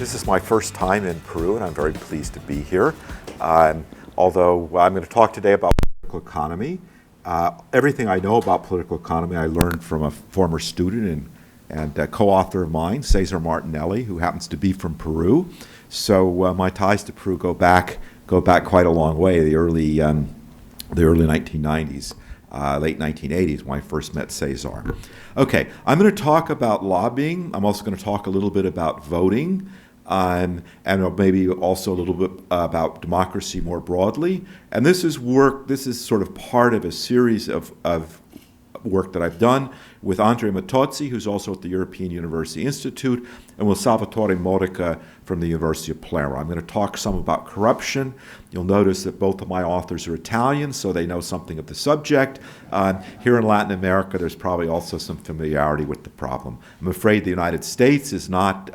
This is my first time in Peru, and I'm very pleased to be here. Although I'm going to talk today about political economy. Everything I know about political economy I learned from a former student and co-author of mine, Cesar Martinelli, who happens to be from Peru. So my ties to Peru go back quite a long way, the early 1990s. Late 1980s when I first met Cesar. Okay, I'm going to talk about lobbying. I'm also going to talk a little bit about voting, and maybe also a little bit about democracy more broadly. And this is sort of part of a series of work that I've done with Andre Matozzi, who's also at the European University Institute, and with Salvatore Modica from the University of Palermo. I'm going to talk some about corruption. You'll notice that both of my authors are Italian, so they know something of the subject. Here in Latin America, there's probably also some familiarity with the problem. I'm afraid the United States is not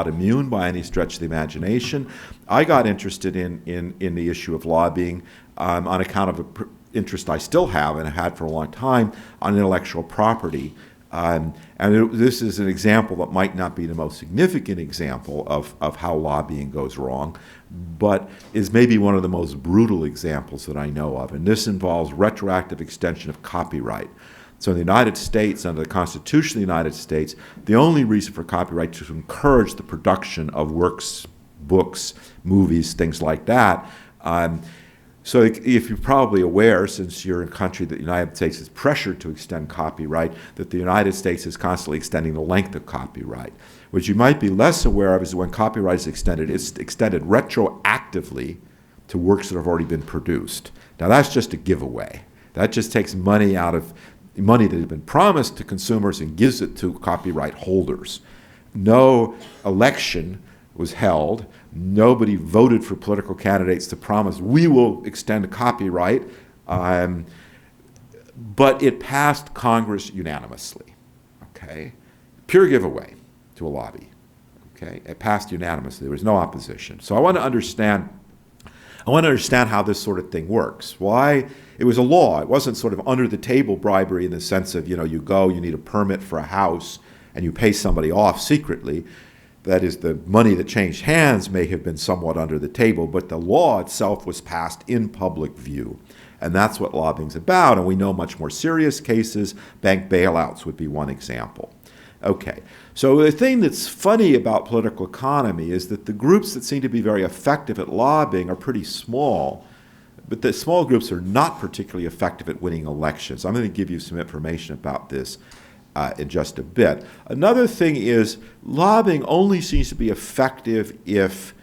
immune by any stretch of the imagination. I got interested in the issue of lobbying on account of interest I still have and have had for a long time on intellectual property. This is an example that might not be the most significant example of how lobbying goes wrong, but is maybe one of the most brutal examples that I know of. And this involves retroactive extension of copyright. So in the United States, under the Constitution of the United States, the only reason for copyright is to encourage the production of works, books, movies, things like that. So if you're probably aware, since you're in a country that the United States is pressured to extend copyright, that the United States is constantly extending the length of copyright. What you might be less aware of is when copyright is extended, it's extended retroactively to works that have already been produced. Now that's just a giveaway. That just takes money out of money that had been promised to consumers and gives it to copyright holders. No election was held. Nobody voted for political candidates to promise we will extend copyright, but it passed Congress unanimously. Okay, pure giveaway to a lobby. Okay, it passed unanimously. There was no opposition. So I want to understand how this sort of thing works. Why it was a law. It wasn't sort of under the table bribery in the sense of you need a permit for a house and you pay somebody off secretly. That is, the money that changed hands may have been somewhat under the table, but the law itself was passed in public view. And that's what lobbying's about, and we know much more serious cases. Bank bailouts would be one example. Okay, so the thing that's funny about political economy is that the groups that seem to be very effective at lobbying are pretty small, but the small groups are not particularly effective at winning elections. I'm going to give you some information about this in just a bit. Another thing is lobbying only seems to be effective if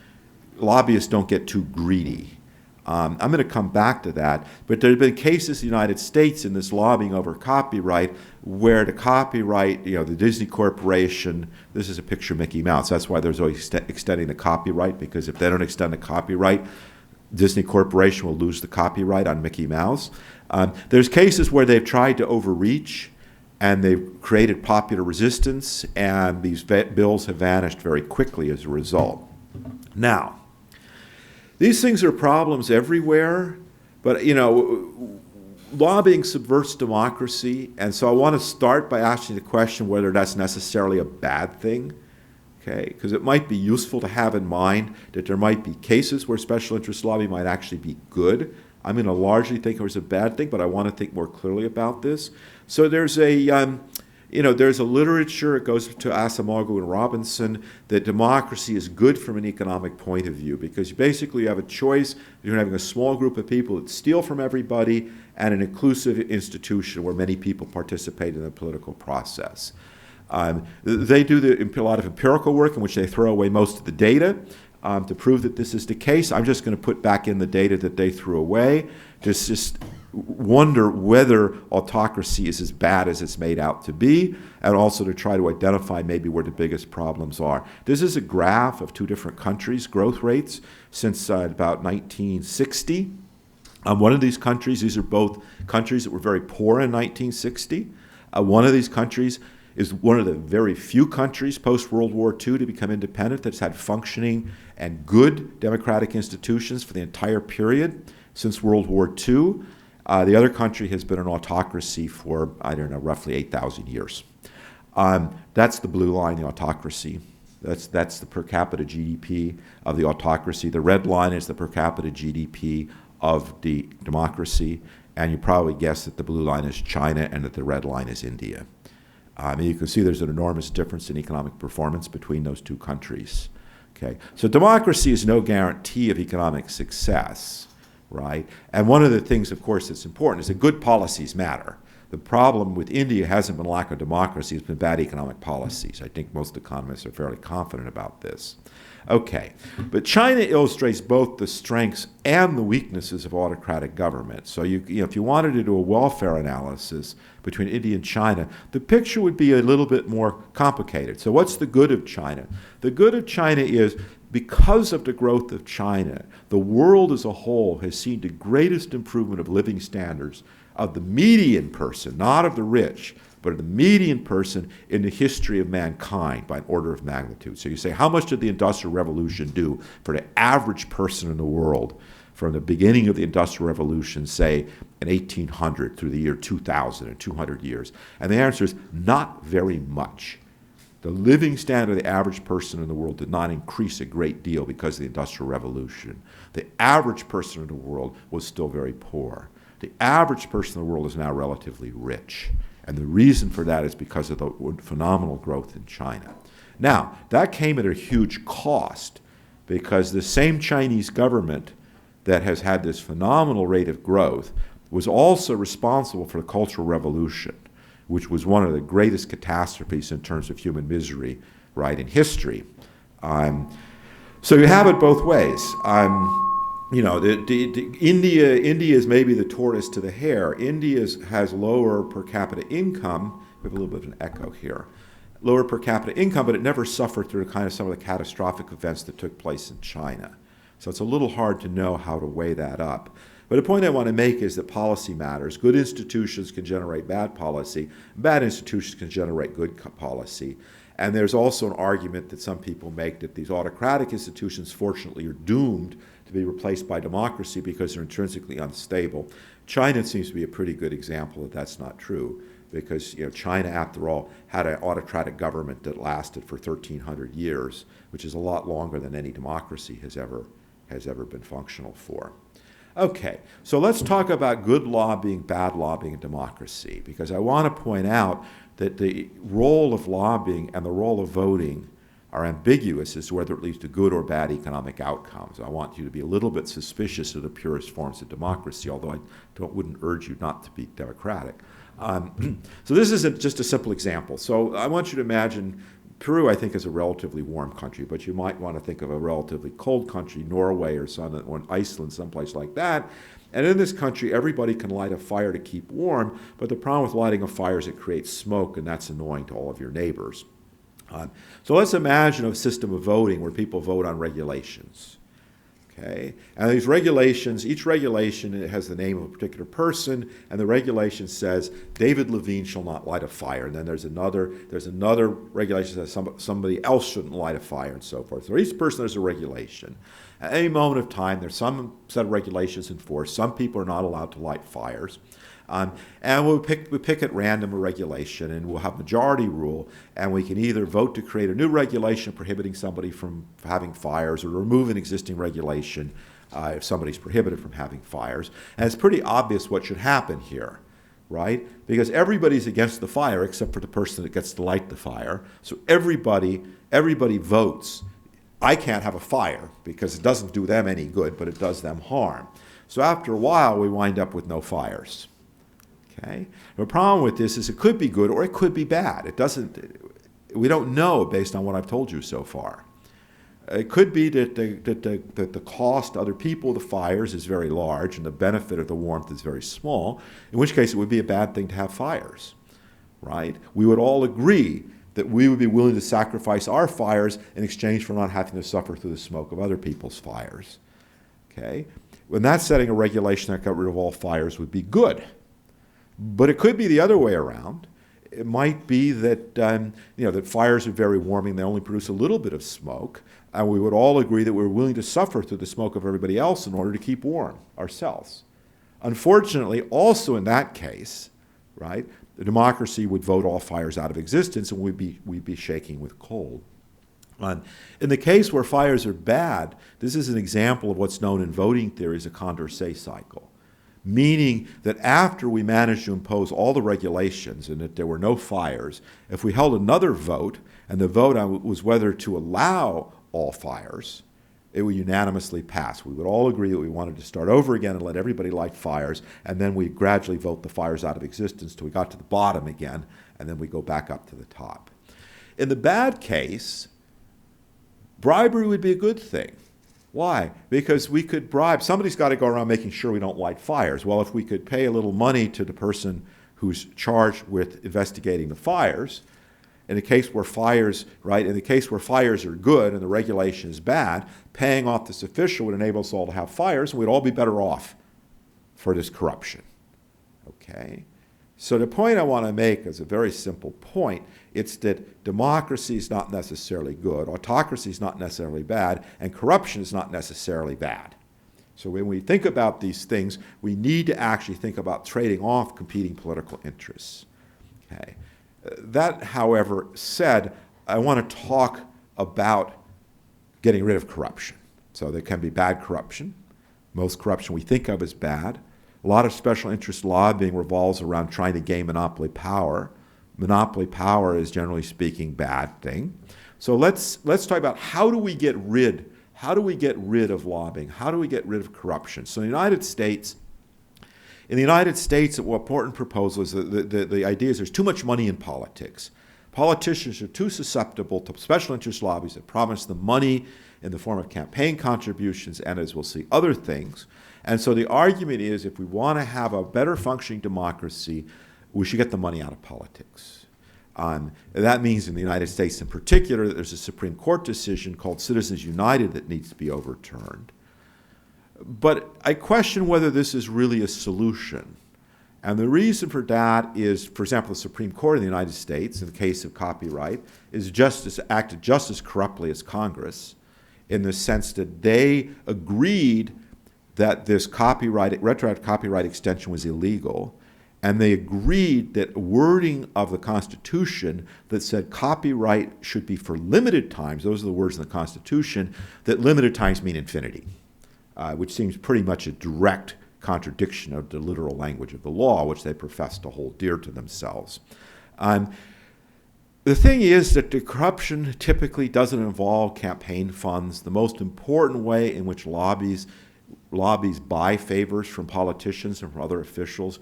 lobbyists don't get too greedy. I'm going to come back to that, but there have been cases in the United States in this lobbying over copyright where the copyright, the Disney Corporation, this is a picture of Mickey Mouse, that's why there's always extending the copyright, because if they don't extend the copyright, Disney Corporation will lose the copyright on Mickey Mouse. There's cases where they've tried to overreach, and they've created popular resistance, and these bills have vanished very quickly as a result. Now, these things are problems everywhere, but lobbying subverts democracy, and so I want to start by asking the question whether that's necessarily a bad thing, okay? Because it might be useful to have in mind that there might be cases where special interest lobbying might actually be good. I'm going to largely think it was a bad thing, but I want to think more clearly about this. So there's a literature, it goes to Asamoah and Robinson, that democracy is good from an economic point of view because basically you have a choice between having a small group of people that steal from everybody and an inclusive institution where many people participate in the political process. They do a lot of empirical work in which they throw away most of the data to prove that this is the case. I'm just going to put back in the data that they threw away. Just wonder whether autocracy is as bad as it's made out to be, and also to try to identify maybe where the biggest problems are. This is a graph of two different countries' growth rates since about 1960. One of these countries, these are both countries that were very poor in 1960. One of these countries is one of the very few countries post-World War II to become independent that's had functioning and good democratic institutions for the entire period since World War II. The other country has been an autocracy for, roughly 8,000 years. That's the blue line, the autocracy. That's the per capita GDP of the autocracy. The red line is the per capita GDP of the democracy. And you probably guess that the blue line is China and that the red line is India. You can see there's an enormous difference in economic performance between those two countries. Okay? So democracy is no guarantee of economic success, right? And one of the things, of course, that's important is that good policies matter. The problem with India hasn't been lack of democracy, it's been bad economic policies. I think most economists are fairly confident about this. Okay, but China illustrates both the strengths and the weaknesses of autocratic government. So if you wanted to do a welfare analysis between India and China, the picture would be a little bit more complicated. So what's the good of China? The good of China is because of the growth of China, the world as a whole has seen the greatest improvement of living standards of the median person, not of the rich, but of the median person in the history of mankind by an order of magnitude. So you say, how much did the Industrial Revolution do for the average person in the world from the beginning of the Industrial Revolution, say, in 1800 through the year 2000, in 200 years? And the answer is not very much. The living standard of the average person in the world did not increase a great deal because of the Industrial Revolution. The average person in the world was still very poor. The average person in the world is now relatively rich. And the reason for that is because of the phenomenal growth in China. Now, that came at a huge cost because the same Chinese government that has had this phenomenal rate of growth was also responsible for the Cultural Revolution, which was one of the greatest catastrophes in terms of human misery, right, in history. So you have it both ways. India is maybe the tortoise to the hare. India has lower per capita income. We have a little bit of an echo here. Lower per capita income, but it never suffered through kind of some of the catastrophic events that took place in China. So it's a little hard to know how to weigh that up. But the point I want to make is that policy matters. Good institutions can generate bad policy. Bad institutions can generate good policy. And there's also an argument that some people make that these autocratic institutions, fortunately, are doomed to be replaced by democracy because they're intrinsically unstable. China seems to be a pretty good example that that's not true, because China, after all, had an autocratic government that lasted for 1,300 years, which is a lot longer than any democracy has ever been functional for. Okay, so let's talk about good lobbying, bad lobbying, and democracy, because I want to point out that the role of lobbying and the role of voting are ambiguous as to whether it leads to good or bad economic outcomes. I want you to be a little bit suspicious of the purest forms of democracy, although I wouldn't urge you not to be democratic. So this is just a simple example. So I want you to imagine Peru, I think, is a relatively warm country, but you might want to think of a relatively cold country, Norway or Iceland, someplace like that. And in this country, everybody can light a fire to keep warm, but the problem with lighting a fire is it creates smoke, and that's annoying to all of your neighbors. So let's imagine a system of voting where people vote on regulations. Okay? And these regulations, each regulation has the name of a particular person, and the regulation says David Levine shall not light a fire. And then there's another regulation that says somebody else shouldn't light a fire, and so forth. So each person has a regulation. At any moment of time, there's some set of regulations in force. Some people are not allowed to light fires. And we pick at random a regulation, and we'll have majority rule, and we can either vote to create a new regulation prohibiting somebody from having fires or remove an existing regulation if somebody's prohibited from having fires. And it's pretty obvious what should happen here, right? Because everybody's against the fire except for the person that gets to light the fire. So everybody votes. I can't have a fire because it doesn't do them any good, but it does them harm. So after a while, we wind up with no fires. Okay? The problem with this is it could be good or it could be bad. We don't know based on what I've told you so far. It could be that the cost to other people of the fires is very large and the benefit of the warmth is very small, in which case it would be a bad thing to have fires, right? We would all agree that we would be willing to sacrifice our fires in exchange for not having to suffer through the smoke of other people's fires. Okay? In that setting, a regulation that got rid of all fires would be good. But it could be the other way around. It might be that that fires are very warming; they only produce a little bit of smoke, and we would all agree that we're willing to suffer through the smoke of everybody else in order to keep warm ourselves. Unfortunately, also in that case, right, the democracy would vote all fires out of existence, and we'd be shaking with cold. In the case where fires are bad, this is an example of what's known in voting theory as a Condorcet cycle, meaning that after we managed to impose all the regulations and that there were no fires, if we held another vote, and the vote was whether to allow all fires, it would unanimously pass. We would all agree that we wanted to start over again and let everybody light fires, and then we gradually vote the fires out of existence till we got to the bottom again, and then we go back up to the top. In the bad case, bribery would be a good thing. Why? Because we could bribe. Somebody's got to go around making sure we don't light fires. Well, if we could pay a little money to the person who's charged with investigating the fires, in the case where fires, right, in the case where fires are good and the regulation is bad, paying off this official would enable us all to have fires, and we'd all be better off for this corruption. Okay? So the point I want to make is a very simple point. It's that democracy is not necessarily good, autocracy is not necessarily bad, and corruption is not necessarily bad. So when we think about these things, we need to actually think about trading off competing political interests. Okay. That, however, said, I want to talk about getting rid of corruption. So there can be bad corruption. Most corruption we think of as bad. A lot of special interest lobbying revolves around trying to gain monopoly power. Monopoly power is, generally speaking, a bad thing. So let's talk about how do we get rid of lobbying? How do we get rid of corruption? So in the United States, an important proposal is the idea is there's too much money in politics. Politicians are too susceptible to special interest lobbies that promise them money in the form of campaign contributions and, as we'll see, other things. And so the argument is if we want to have a better functioning democracy, we should get the money out of politics. That means in the United States in particular that there's a Supreme Court decision called Citizens United that needs to be overturned. But I question whether this is really a solution. And the reason for that is, for example, the Supreme Court of the United States, in the case of copyright, acted just as corruptly as Congress in the sense that they agreed that this retroactive copyright extension was illegal, and they agreed that wording of the Constitution that said copyright should be for limited times, those are the words in the Constitution, that limited times mean infinity, which seems pretty much a direct contradiction of the literal language of the law, which they profess to hold dear to themselves. The thing is that the corruption typically doesn't involve campaign funds. The most important way in which lobbies buy favors from politicians and from other officials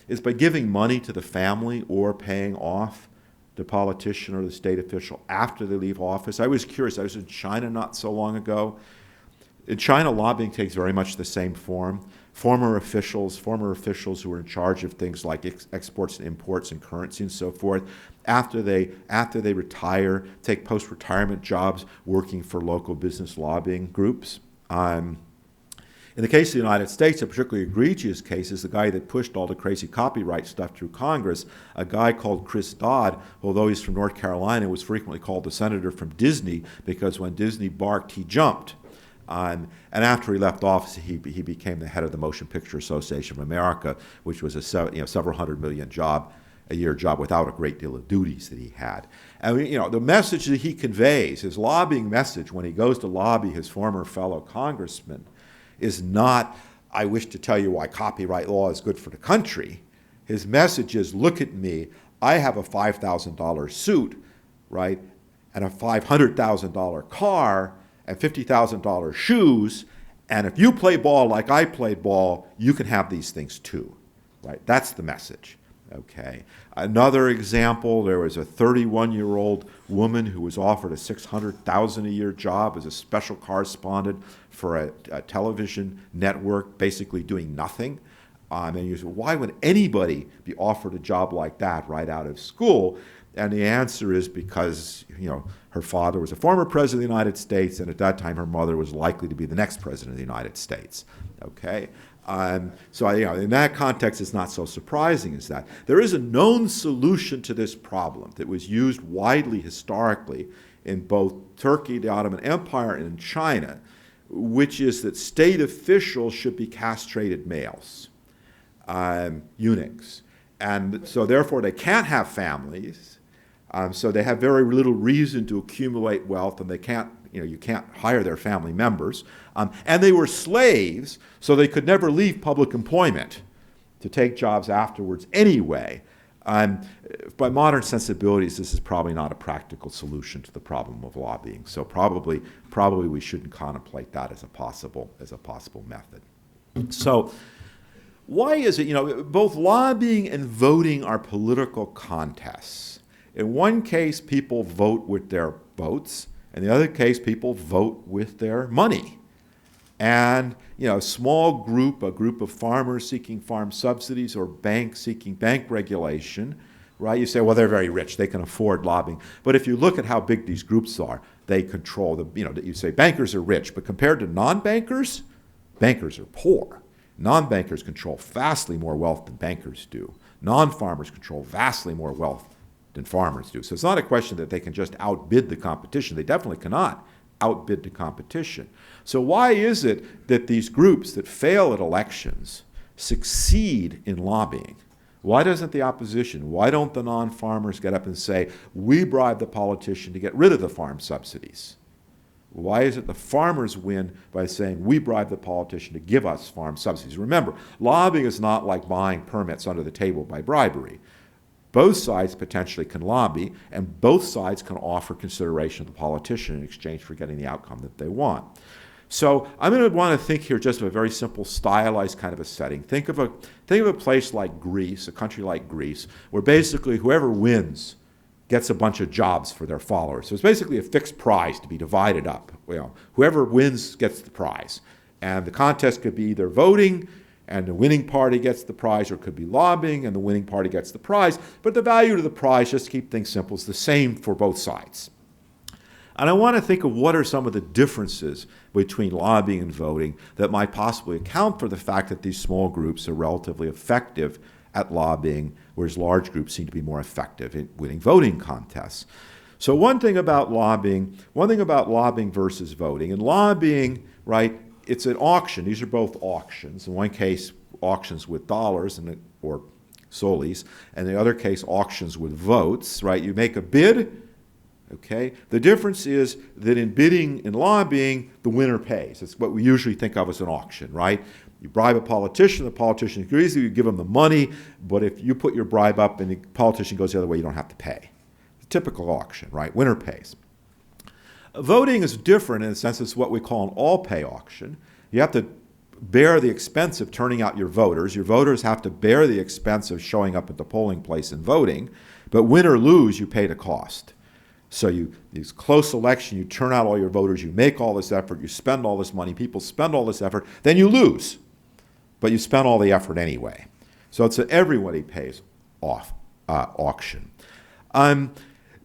is by giving money to the family or paying off the politician or the state official after they leave office. I was curious. I was in China not so long ago. In China, lobbying takes very much the same form. Former officials who were in charge of things like exports and imports and currency and so forth, after they retire, take post-retirement jobs working for local business lobbying groups. In the case of the United States, a particularly egregious case is the guy that pushed all the crazy copyright stuff through Congress, a guy called Chris Dodd, although he's from North Carolina, was frequently called the senator from Disney because when Disney barked, he jumped. And after he left office, he became the head of the Motion Picture Association of America, which was a several $100 million a year job without a great deal of duties that he had. And the message that he conveys, his lobbying message when he goes to lobby his former fellow congressman, is not, I wish to tell you why copyright law is good for the country. His message is, look at me, I have a $5,000 suit, right, and a $500,000 car, and $50,000 shoes, and if you play ball like I played ball, you can have these things too, right? That's the message, okay? Another example, there was a 31-year-old woman who was offered a $600,000 a year job as a special correspondent for a television network, basically doing nothing. And you say, why would anybody be offered a job like that right out of school? And the answer is because, her father was a former president of the United States, and at that time her mother was likely to be the next president of the United States. Okay? So in that context, it's not so surprising as that. There is a known solution to this problem that was used widely historically in both Turkey, the Ottoman Empire, and in China, which is that state officials should be castrated males, eunuchs. And so therefore they can't have families. So they have very little reason to accumulate wealth, and they can't, you can't hire their family members. And they were slaves, so they could never leave public employment to take jobs afterwards anyway. By modern sensibilities, this is probably not a practical solution to the problem of lobbying. So probably we shouldn't contemplate that as a possible method. So why is it, both lobbying and voting are political contests. In one case, people vote with their votes. In the other case, people vote with their money. And a small group, a group of farmers seeking farm subsidies or banks seeking bank regulation, right? You say, well, they're very rich, they can afford lobbying. But if you look at how big these groups are, they control you say bankers are rich, but compared to non-bankers, bankers are poor. Non-bankers control vastly more wealth than bankers do. Non-farmers control vastly more wealth than farmers do. So it's not a question that they can just outbid the competition. They definitely cannot outbid the competition. So why is it that these groups that fail at elections succeed in lobbying? Why doesn't the opposition, why don't the non-farmers get up and say, we bribe the politician to get rid of the farm subsidies? Why is it the farmers win by saying, we bribe the politician to give us farm subsidies? Remember, lobbying is not like buying permits under the table by bribery. Both sides potentially can lobby, and both sides can offer consideration to the politician in exchange for getting the outcome that they want. So I'm going to want to think here just of a very simple, stylized kind of a setting. Think of a place like Greece, a country like Greece, where basically whoever wins gets a bunch of jobs for their followers. So it's basically a fixed prize to be divided up. Whoever wins gets the prize. And the contest could be either voting, and the winning party gets the prize, or it could be lobbying, and the winning party gets the prize. But the value to the prize, just to keep things simple, is the same for both sides. And I want to think of what are some of the differences between lobbying and voting that might possibly account for the fact that these small groups are relatively effective at lobbying, whereas large groups seem to be more effective in winning voting contests. So one thing about lobbying versus voting. In lobbying, right, it's an auction. These are both auctions. In one case, auctions with dollars or soles, and in the other case, auctions with votes, right? You make a bid, okay? The difference is that in bidding and lobbying, the winner pays. It's what we usually think of as an auction, right? You bribe a politician, the politician agrees, you give them the money, but if you put your bribe up and the politician goes the other way, you don't have to pay. It's a typical auction, right? Winner pays. Voting is different in the sense it's what we call an all-pay auction. You have to bear the expense of turning out your voters. Your voters have to bear the expense of showing up at the polling place and voting. But win or lose, you pay the cost. So these close election, you turn out all your voters, you make all this effort, you spend all this money, people spend all this effort, then you lose. But you spent all the effort anyway. So it's an everybody pays off auction.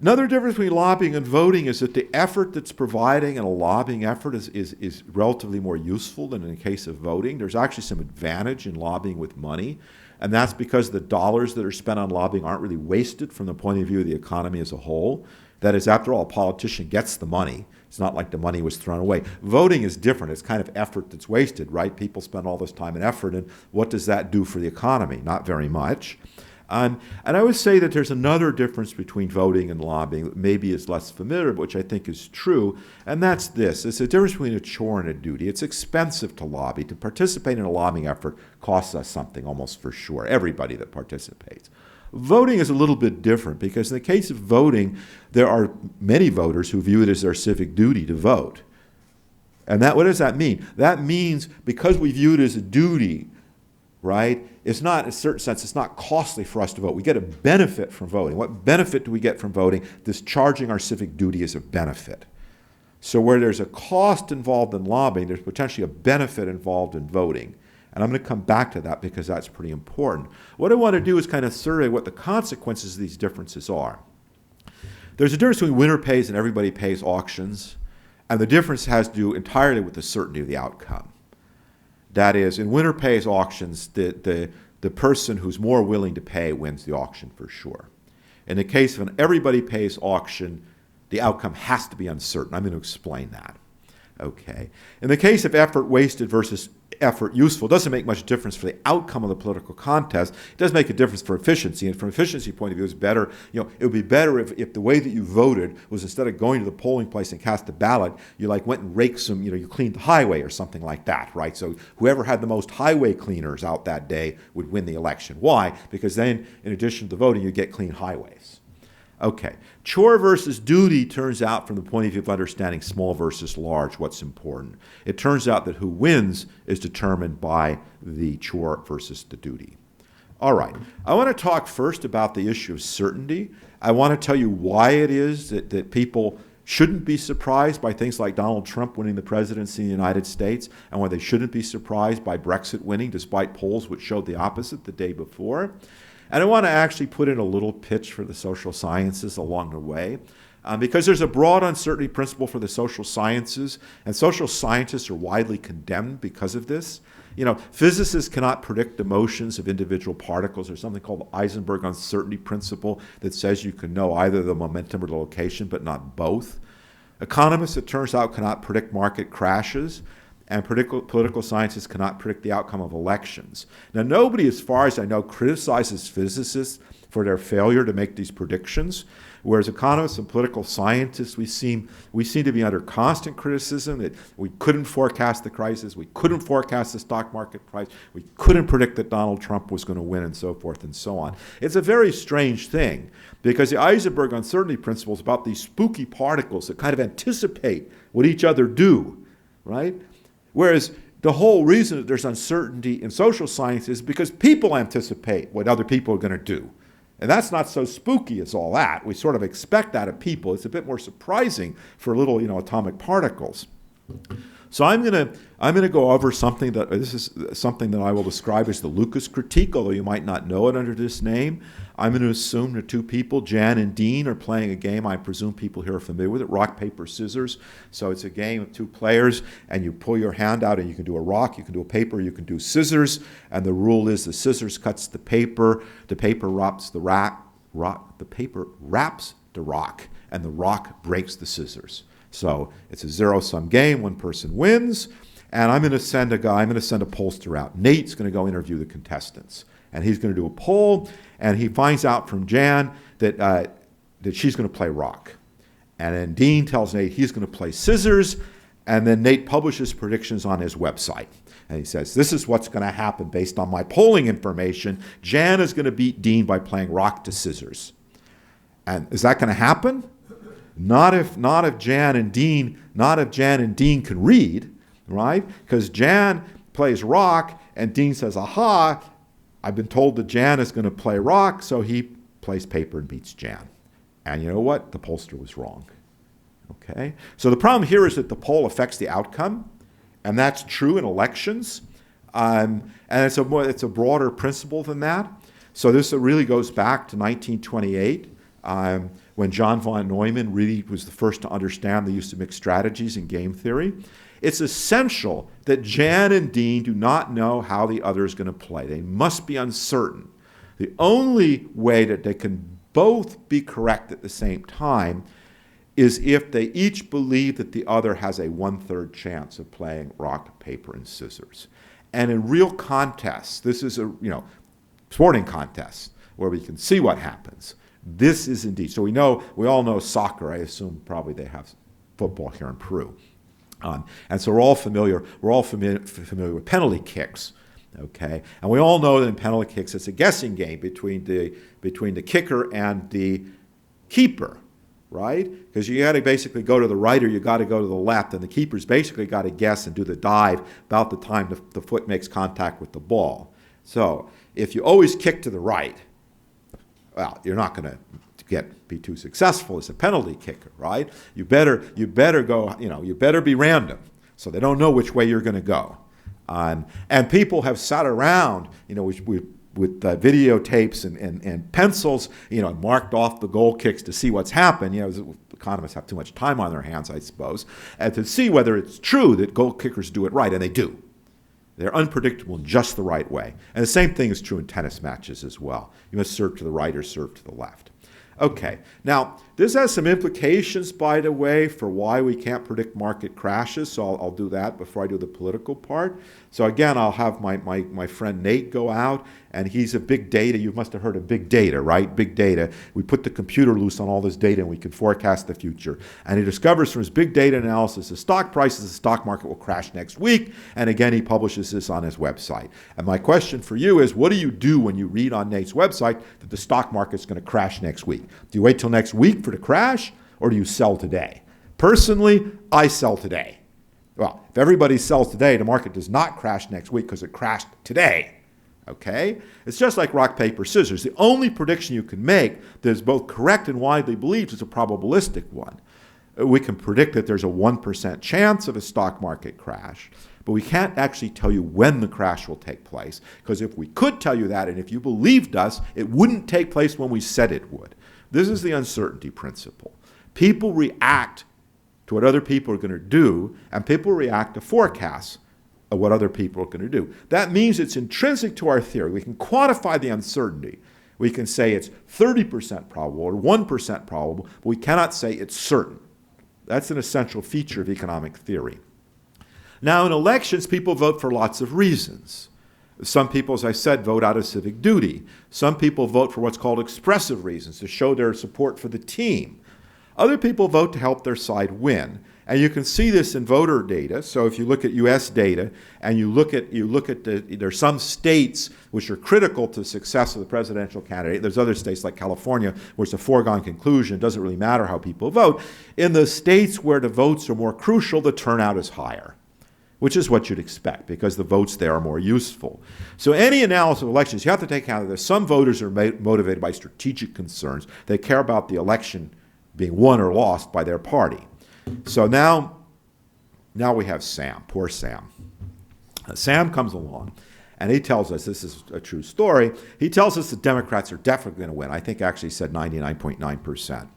Another difference between lobbying and voting is that the effort that's providing in a lobbying effort is relatively more useful than in the case of voting. There's actually some advantage in lobbying with money, and that's because the dollars that are spent on lobbying aren't really wasted from the point of view of the economy as a whole. That is, after all, a politician gets the money. It's not like the money was thrown away. Voting is different. It's kind of effort that's wasted, right? People spend all this time and effort, and what does that do for the economy? Not very much. And I would say that there's another difference between voting and lobbying that maybe is less familiar, but which I think is true, and that's this. It's a difference between a chore and a duty. It's expensive to lobby. To participate in a lobbying effort costs us something almost for sure, everybody that participates. Voting is a little bit different because in the case of voting, there are many voters who view it as their civic duty to vote. And what does that mean? That means because we view it as a duty, right, it's not, in a certain sense, it's not costly for us to vote. We get a benefit from voting. What benefit do we get from voting? Discharging our civic duty is a benefit. So where there's a cost involved in lobbying, there's potentially a benefit involved in voting. And I'm going to come back to that because that's pretty important. What I want to do is kind of survey what the consequences of these differences are. There's a difference between winner pays and everybody pays auctions, and the difference has to do entirely with the certainty of the outcome. That is, in winner pays auctions, the person who's more willing to pay wins the auction for sure. In the case of an everybody pays auction, the outcome has to be uncertain. I'm going to explain that. Okay. In the case of effort wasted versus effort useful, it doesn't make much difference for the outcome of the political contest. It does make a difference for efficiency. And from an efficiency point of view, it's better, it would be better if the way that you voted was instead of going to the polling place and cast a ballot, you went and raked some, you cleaned the highway or something like that, right? So whoever had the most highway cleaners out that day would win the election. Why? Because then, in addition to the voting, you get clean highways. Okay, chore versus duty turns out from the point of view of understanding small versus large, what's important. It turns out that who wins is determined by the chore versus the duty. All right, I want to talk first about the issue of certainty. I want to tell you why it is that people shouldn't be surprised by things like Donald Trump winning the presidency in the United States, and why they shouldn't be surprised by Brexit winning, despite polls which showed the opposite the day before. And I want to actually put in a little pitch for the social sciences along the way, because there's a broad uncertainty principle for the social sciences, and social scientists are widely condemned because of this. Physicists cannot predict the motions of individual particles. There's something called the Heisenberg uncertainty principle that says you can know either the momentum or the location, but not both. Economists, it turns out, cannot predict market crashes. And political scientists cannot predict the outcome of elections. Now, nobody, as far as I know, criticizes physicists for their failure to make these predictions, whereas economists and political scientists, we seem to be under constant criticism that we couldn't forecast the crisis, we couldn't forecast the stock market price, we couldn't predict that Donald Trump was going to win, and so forth and so on. It's a very strange thing, because the Heisenberg uncertainty principle is about these spooky particles that kind of anticipate what each other do, right? Whereas the whole reason that there's uncertainty in social science is because people anticipate what other people are going to do. And that's not so spooky as all that. We sort of expect that of people. It's a bit more surprising for little, atomic particles. So I'm going to go over something this is something that I will describe as the Lucas critique, although you might not know it under this name. I'm going to assume that two people, Jan and Dean, are playing a game. I presume people here are familiar with it, rock, paper, scissors. So it's a game of two players, and you pull your hand out, and you can do a rock, you can do a paper, you can do scissors. And the rule is the scissors cuts the paper wraps the the paper wraps the rock, and the rock breaks the scissors. So it's a zero-sum game. One person wins, and I'm going to send a pollster out. Nate's going to go interview the contestants, and he's going to do a poll, and he finds out from Jan that she's going to play rock. And then Dean tells Nate he's going to play scissors, and then Nate publishes predictions on his website. And he says, this is what's going to happen based on my polling information. Jan is going to beat Dean by playing rock to scissors. And is that going to happen? Not if Jan and Dean can read, right? Because Jan plays rock, and Dean says, aha, I've been told that Jan is going to play rock, so he plays paper and beats Jan. And you know what? The pollster was wrong. Okay? So the problem here is that the poll affects the outcome, and that's true in elections. And it's a broader principle than that. So this really goes back to 1928. When John von Neumann really was the first to understand the use of mixed strategies in game theory. It's essential that Jan and Dean do not know how the other is going to play. They must be uncertain. The only way that they can both be correct at the same time is if they each believe that the other has a 1/3 chance of playing rock, paper, and scissors. And in real contests, this is a sporting contest where we can see what happens. This is indeed, so we all know soccer. I assume probably they have football here in Peru. And so we're all familiar with penalty kicks, okay? And we all know that in penalty kicks, it's a guessing game between the kicker and the keeper, right? Because you got to basically go to the right or you got to go to the left, and the keeper's basically got to guess and do the dive about the time the foot makes contact with the ball. So if you always kick to the right, well, you're not going to be too successful as a penalty kicker, right? You better go, you better be random, so they don't know which way you're going to go. And people have sat around, with videotapes and pencils, and marked off the goal kicks to see what's happened. Economists have too much time on their hands, I suppose, and to see whether it's true that goal kickers do it right, and they do. They're unpredictable in just the right way. And the same thing is true in tennis matches as well. You must serve to the right or serve to the left. Okay, now this has some implications, by the way, for why we can't predict market crashes, so I'll do that before I do the political part. So again, I'll have my friend Nate go out, and he's a big data. You must have heard of big data, right? Big data. We put the computer loose on all this data and we can forecast the future. And he discovers from his big data analysis the stock prices, the stock market will crash next week. And again, he publishes this on his website. And my question for you is, what do you do when you read on Nate's website that the stock market's going to crash next week? Do you wait till next week for the crash, or do you sell today? Personally, I sell today. Well, if everybody sells today, the market does not crash next week because it crashed today. Okay? It's just like rock, paper, scissors. The only prediction you can make that is both correct and widely believed is a probabilistic one. We can predict that there's a 1% chance of a stock market crash, but we can't actually tell you when the crash will take place, because if we could tell you that, and if you believed us, it wouldn't take place when we said it would. This is the uncertainty principle. People react to what other people are going to do, and people react to forecasts of what other people are going to do. That means it's intrinsic to our theory. We can quantify the uncertainty. We can say it's 30% probable or 1% probable, but we cannot say it's certain. That's an essential feature of economic theory. Now, in elections, people vote for lots of reasons. Some people, as I said, vote out of civic duty. Some people vote for what's called expressive reasons, to show their support for the team. Other people vote to help their side win. And you can see this in voter data. So if you look at US data and you look at there's some states which are critical to the success of the presidential candidate. There's other states like California where it's a foregone conclusion. It doesn't really matter how people vote. In the states where the votes are more crucial, the turnout is higher, which is what you'd expect because the votes there are more useful. So any analysis of elections, you have to take account of this. Some voters are motivated by strategic concerns. They care about the election being won or lost by their party. So now we have Sam, poor Sam. Sam comes along, and he tells us, this is a true story, he tells us the Democrats are definitely going to win. I think actually said 99.9%.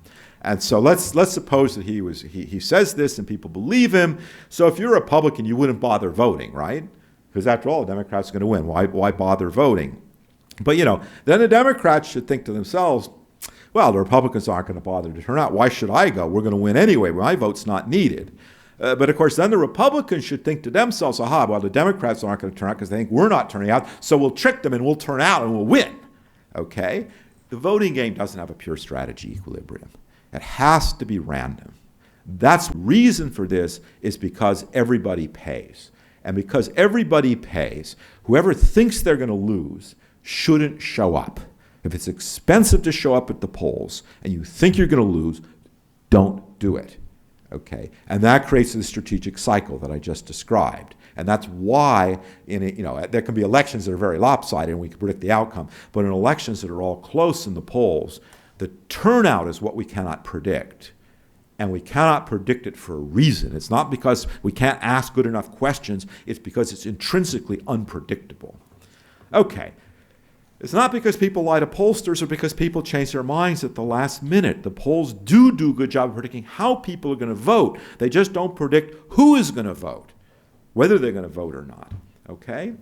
And so let's suppose that he says this and people believe him. So if you're a Republican, you wouldn't bother voting, right? Because after all, the Democrats are going to win. Why bother voting? But then the Democrats should think to themselves, well, the Republicans aren't going to bother to turn out. Why should I go? We're going to win anyway. My vote's not needed. But of course, then the Republicans should think to themselves, aha, well, the Democrats aren't going to turn out because they think we're not turning out, so we'll trick them and we'll turn out and we'll win. Okay? The voting game doesn't have a pure strategy equilibrium. It has to be random. That's reason for this is because everybody pays. And because everybody pays, whoever thinks they're going to lose shouldn't show up. If it's expensive to show up at the polls and you think you're going to lose, don't do it. Okay? And that creates the strategic cycle that I just described. And that's why there can be elections that are very lopsided and we can predict the outcome. But in elections that are all close in the polls, the turnout is what we cannot predict. And we cannot predict it for a reason. It's not because we can't ask good enough questions. It's because it's intrinsically unpredictable. Okay. It's not because people lie to pollsters or because people change their minds at the last minute. The polls do a good job of predicting how people are going to vote. They just don't predict who is going to vote, whether they're going to vote or not. Okay?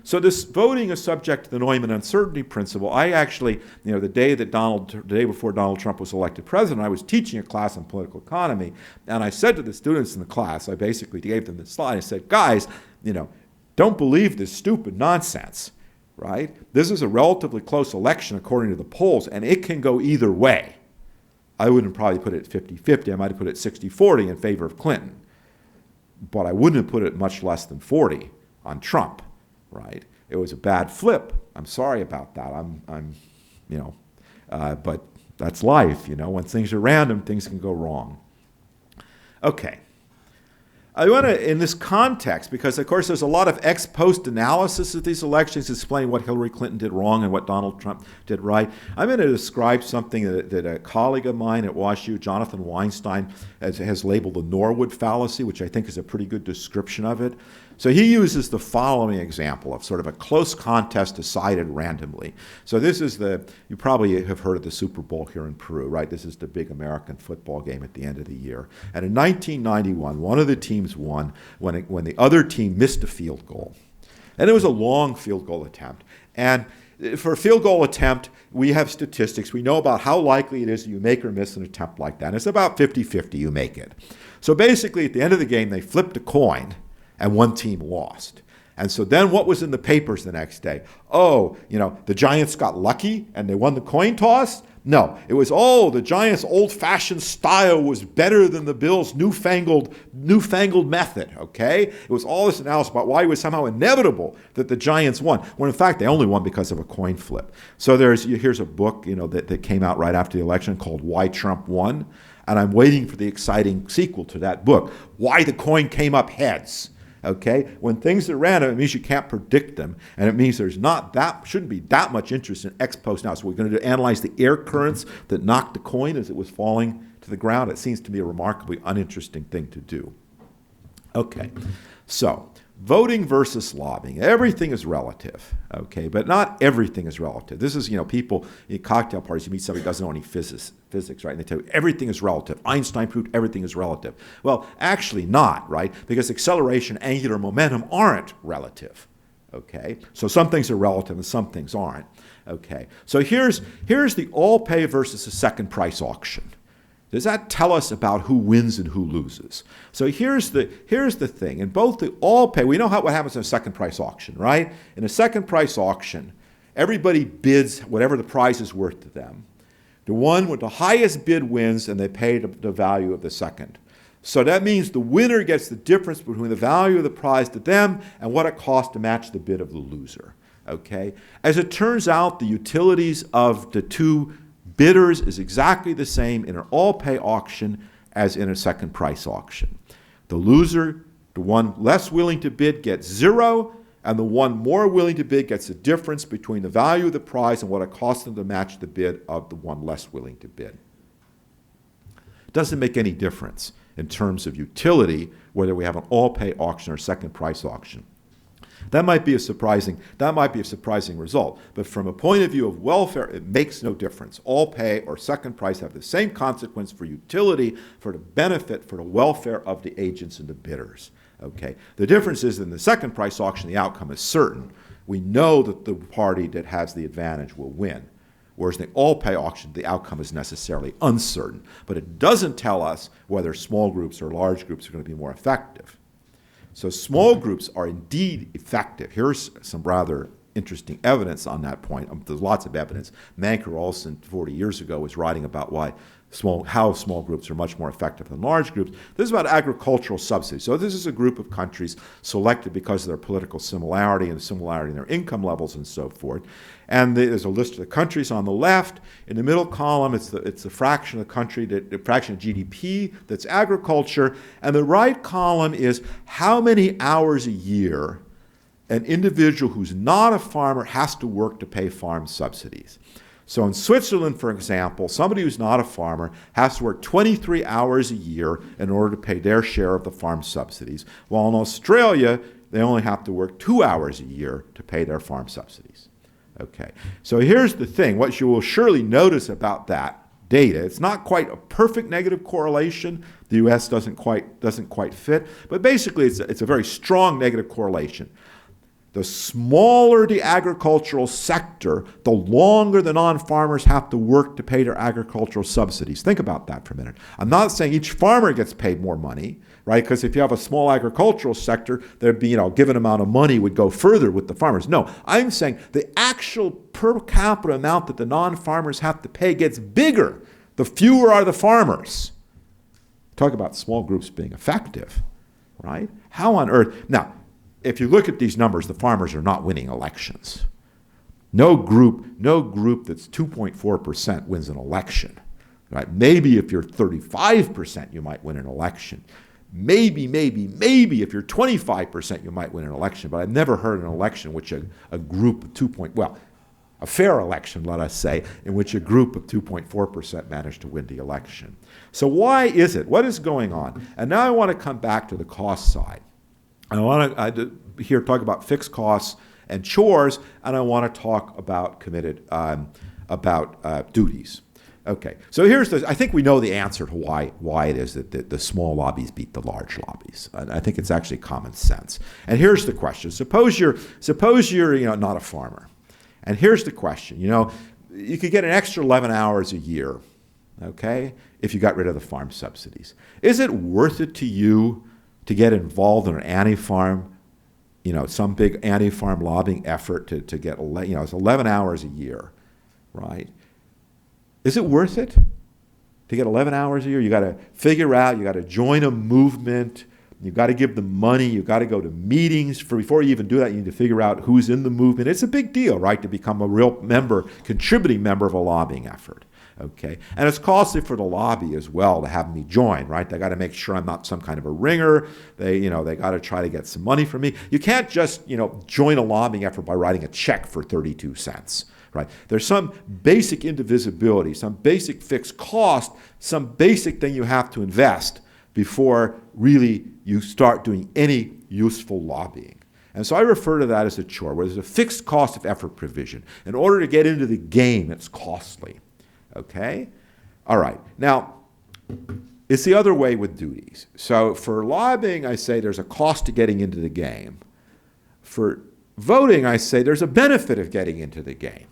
So this voting is subject to the Neumann uncertainty principle. I actually, the day before Donald Trump was elected president, I was teaching a class on political economy, and I said to the students in the class, I basically gave them this slide. I said, guys, don't believe this stupid nonsense. Right? This is a relatively close election according to the polls, and it can go either way. I wouldn't probably put it 50-50. I might have put it 60-40 in favor of Clinton. But I wouldn't have put it much less than 40 on Trump. Right? It was a bad flip. I'm sorry about that. But that's life. When things are random, things can go wrong. Okay. I want to, in this context, because of course there's a lot of ex post analysis of these elections explaining what Hillary Clinton did wrong and what Donald Trump did right. I'm going to describe something that a colleague of mine at WashU, Jonathan Weinstein, has labeled the Norwood Fallacy, which I think is a pretty good description of it. So he uses the following example of sort of a close contest decided randomly. So this is you probably have heard of the Super Bowl here in Peru, right? This is the big American football game at the end of the year. And in 1991, one of the teams won when the other team missed a field goal. And it was a long field goal attempt. And for a field goal attempt, we have statistics. We know about how likely it is that you make or miss an attempt like that. And it's about 50-50 you make it. So basically, at the end of the game, they flipped a coin, and one team lost. And so then what was in the papers the next day? Oh, the Giants got lucky and they won the coin toss? No, it was, the Giants' old-fashioned style was better than the Bills' newfangled method, okay? It was all this analysis about why it was somehow inevitable that the Giants won, when in fact they only won because of a coin flip. So here's a book, that came out right after the election called Why Trump Won, and I'm waiting for the exciting sequel to that book, Why the Coin Came Up Heads. Okay, when things are random, it means you can't predict them, and it means shouldn't be that much interest in ex post now. So we're going to analyze the air currents that knocked the coin as it was falling to the ground. It seems to be a remarkably uninteresting thing to do. Okay, so voting versus lobbying. Everything is relative, okay, but not everything is relative. This is, people in cocktail parties, you meet somebody who doesn't know any physics, right? And they tell you everything is relative. Einstein proved everything is relative. Well, actually not, right? Because acceleration, angular momentum aren't relative, okay? So some things are relative and some things aren't, okay? So here's the all-pay versus the second price auction. Does that tell us about who wins and who loses? So here's the thing. In both the all-pay, we know what happens in a second price auction, right? In a second price auction, everybody bids whatever the prize is worth to them. The one with the highest bid wins, and they pay the value of the second. So that means the winner gets the difference between the value of the prize to them and what it costs to match the bid of the loser, okay? As it turns out, the utilities of the two bidders is exactly the same in an all-pay auction as in a second price auction. The loser, the one less willing to bid, gets 0, and the one more willing to bid gets the difference between the value of the prize and what it costs them to match the bid of the one less willing to bid. It doesn't make any difference in terms of utility whether we have an all-pay auction or second price auction. That might be a surprising result, but from a point of view of welfare, it makes no difference. All pay or second price have the same consequence for utility, for the benefit, for the welfare of the agents and the bidders. Okay. The difference is in the second price auction, the outcome is certain. We know that the party that has the advantage will win. Whereas in the all-pay auction, the outcome is necessarily uncertain. But it doesn't tell us whether small groups or large groups are going to be more effective. So small groups are indeed effective. Here's some rather interesting evidence on that point. There's lots of evidence. Manker Olson 40 years ago was writing about how small groups are much more effective than large groups. This is about agricultural subsidies. So this is a group of countries selected because of their political similarity and similarity in their income levels and so forth. And there's a list of the countries on the left. In the middle column, it's the fraction of the country, the fraction of GDP that's agriculture. And the right column is how many hours a year an individual who's not a farmer has to work to pay farm subsidies. So in Switzerland, for example, somebody who's not a farmer has to work 23 hours a year in order to pay their share of the farm subsidies, while in Australia, they only have to work 2 hours a year to pay their farm subsidies. Okay, so here's the thing. What you will surely notice about that data, it's not quite a perfect negative correlation. The U.S. doesn't quite fit, but basically it's a very strong negative correlation. The smaller the agricultural sector, the longer the non-farmers have to work to pay their agricultural subsidies. Think about that for a minute. I'm not saying each farmer gets paid more money, right? Because if you have a small agricultural sector, there'd be, given amount of money would go further with the farmers. No, I'm saying the actual per capita amount that the non-farmers have to pay gets bigger. The fewer are the farmers. Talk about small groups being effective, right? How on earth? Now, if you look at these numbers, the farmers are not winning elections. No group that's 2.4% wins an election, right? Maybe if you're 35%, you might win an election. Maybe if you're 25%, you might win an election. But I've never heard an election in which a group of a fair election, let us say, in which a group of 2.4% managed to win the election. So why is it? What is going on? And now I want to come back to the cost side. I want to talk about fixed costs and chores, and I want to talk about duties. Okay, so I think we know the answer to why it is that the small lobbies beat the large lobbies. And I think it's actually common sense. And here's the question: Suppose you're not a farmer, And here's the question. You could get an extra 11 hours a year, okay, if you got rid of the farm subsidies. Is it worth it to you to get involved in an anti-farm, some big anti-farm lobbying effort to get, it's 11 hours a year, right? Is it worth it to get 11 hours a year? You got to figure out, you got to join a movement, you got to give them money, you got to go to meetings. Before you even do that, you need to figure out who's in the movement. It's a big deal, right, to become a real member, contributing member of a lobbying effort. Okay, and it's costly for the lobby as well to have me join, right? They got to make sure I'm not some kind of a ringer. They got to try to get some money from me. You can't just, join a lobbying effort by writing a check for 32 cents, right? There's some basic indivisibility, some basic fixed cost, some basic thing you have to invest before really you start doing any useful lobbying. And so I refer to that as a chore, where there's a fixed cost of effort provision. In order to get into the game, it's costly. Okay? All right. Now, it's the other way with duties. So for lobbying, I say there's a cost to getting into the game. For voting, I say there's a benefit of getting into the game.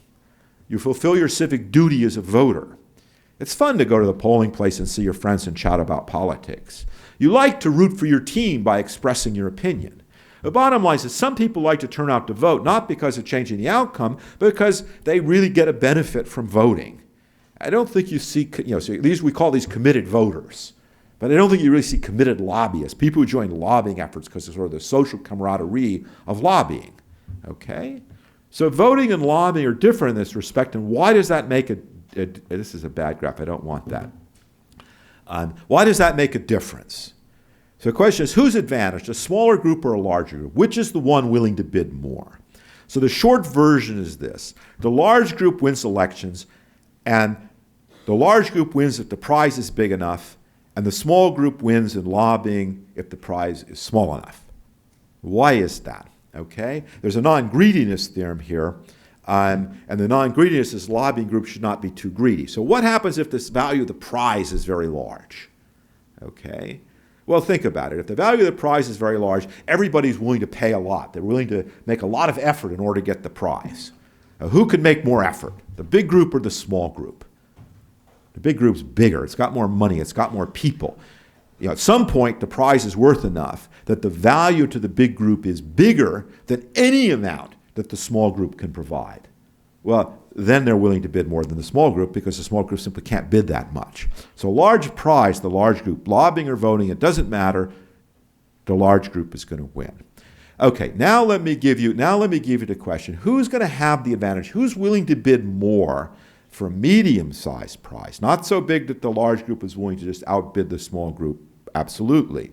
You fulfill your civic duty as a voter. It's fun to go to the polling place and see your friends and chat about politics. You like to root for your team by expressing your opinion. The bottom line is some people like to turn out to vote, not because of changing the outcome, but because they really get a benefit from voting. I don't think you see, so these we call these committed voters, but I don't think you really see committed lobbyists, people who join lobbying efforts because it's sort of the social camaraderie of lobbying, okay? So voting and lobbying are different in this respect, and why does that make this is a bad graph, I don't want that. Why does that make a difference? So the question is, who's advantaged, a smaller group or a larger group? Which is the one willing to bid more? So the short version is this. The large group wins elections, and the large group wins if the prize is big enough, and the small group wins in lobbying if the prize is small enough. Why is that? Okay? There's a non-greediness theorem here, and the non-greediness is lobbying groups should not be too greedy. So what happens if the value of the prize is very large? Okay? Well, think about it. If the value of the prize is very large, everybody's willing to pay a lot. They're willing to make a lot of effort in order to get the prize. Now, who can make more effort? The big group or the small group? The big group's bigger. It's got more money. It's got more people. At some point, the prize is worth enough that the value to the big group is bigger than any amount that the small group can provide. Well, then they're willing to bid more than the small group because the small group simply can't bid that much. So large prize, the large group, lobbying or voting, it doesn't matter. The large group is going to win. Okay, now let me give you the question. Who's going to have the advantage? Who's willing to bid more for a medium-sized prize? Not so big that the large group is willing to just outbid the small group. Absolutely.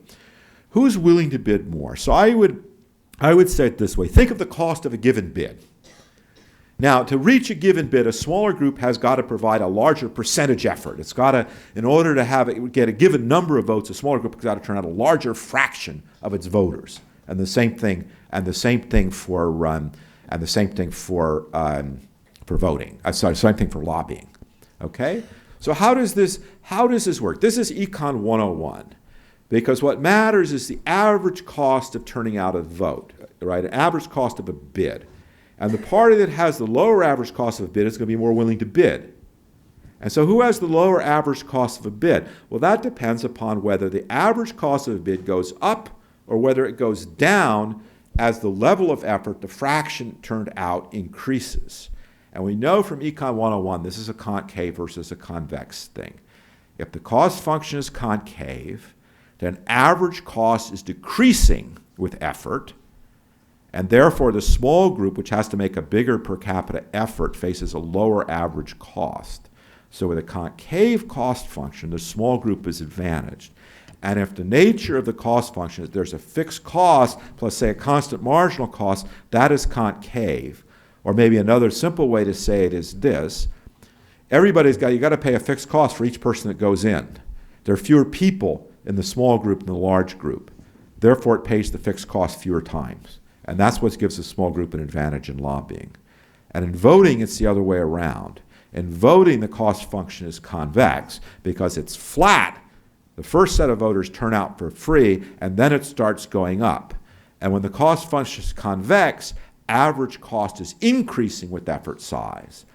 Who's willing to bid more? So I would say it this way. Think of the cost of a given bid. Now, to reach a given bid, a smaller group has got to provide a larger percentage effort. It's got to, in order to get a given number of votes, a smaller group has got to turn out a larger fraction of its voters. And the same thing for voting. Same thing for lobbying. Okay? So how does this work? This is Econ 101. Because what matters is the average cost of turning out a vote, right? An average cost of a bid. And the party that has the lower average cost of a bid is going to be more willing to bid. And so who has the lower average cost of a bid? Well, that depends upon whether the average cost of a bid goes up or whether it goes down as the level of effort, the fraction turned out, increases. And we know from Econ 101, this is a concave versus a convex thing. If the cost function is concave, then average cost is decreasing with effort, and therefore the small group, which has to make a bigger per capita effort, faces a lower average cost. So with a concave cost function, the small group is advantaged. And if the nature of the cost function is there's a fixed cost plus, say, a constant marginal cost, that is concave. Or maybe another simple way to say it is this. You got to pay a fixed cost for each person that goes in. There are fewer people in the small group than the large group. Therefore, it pays the fixed cost fewer times. And that's what gives the small group an advantage in lobbying. And in voting, it's the other way around. In voting, the cost function is convex because it's flat. The first set of voters turn out for free, and then it starts going up. And when the cost function is convex, average cost is increasing with effort size.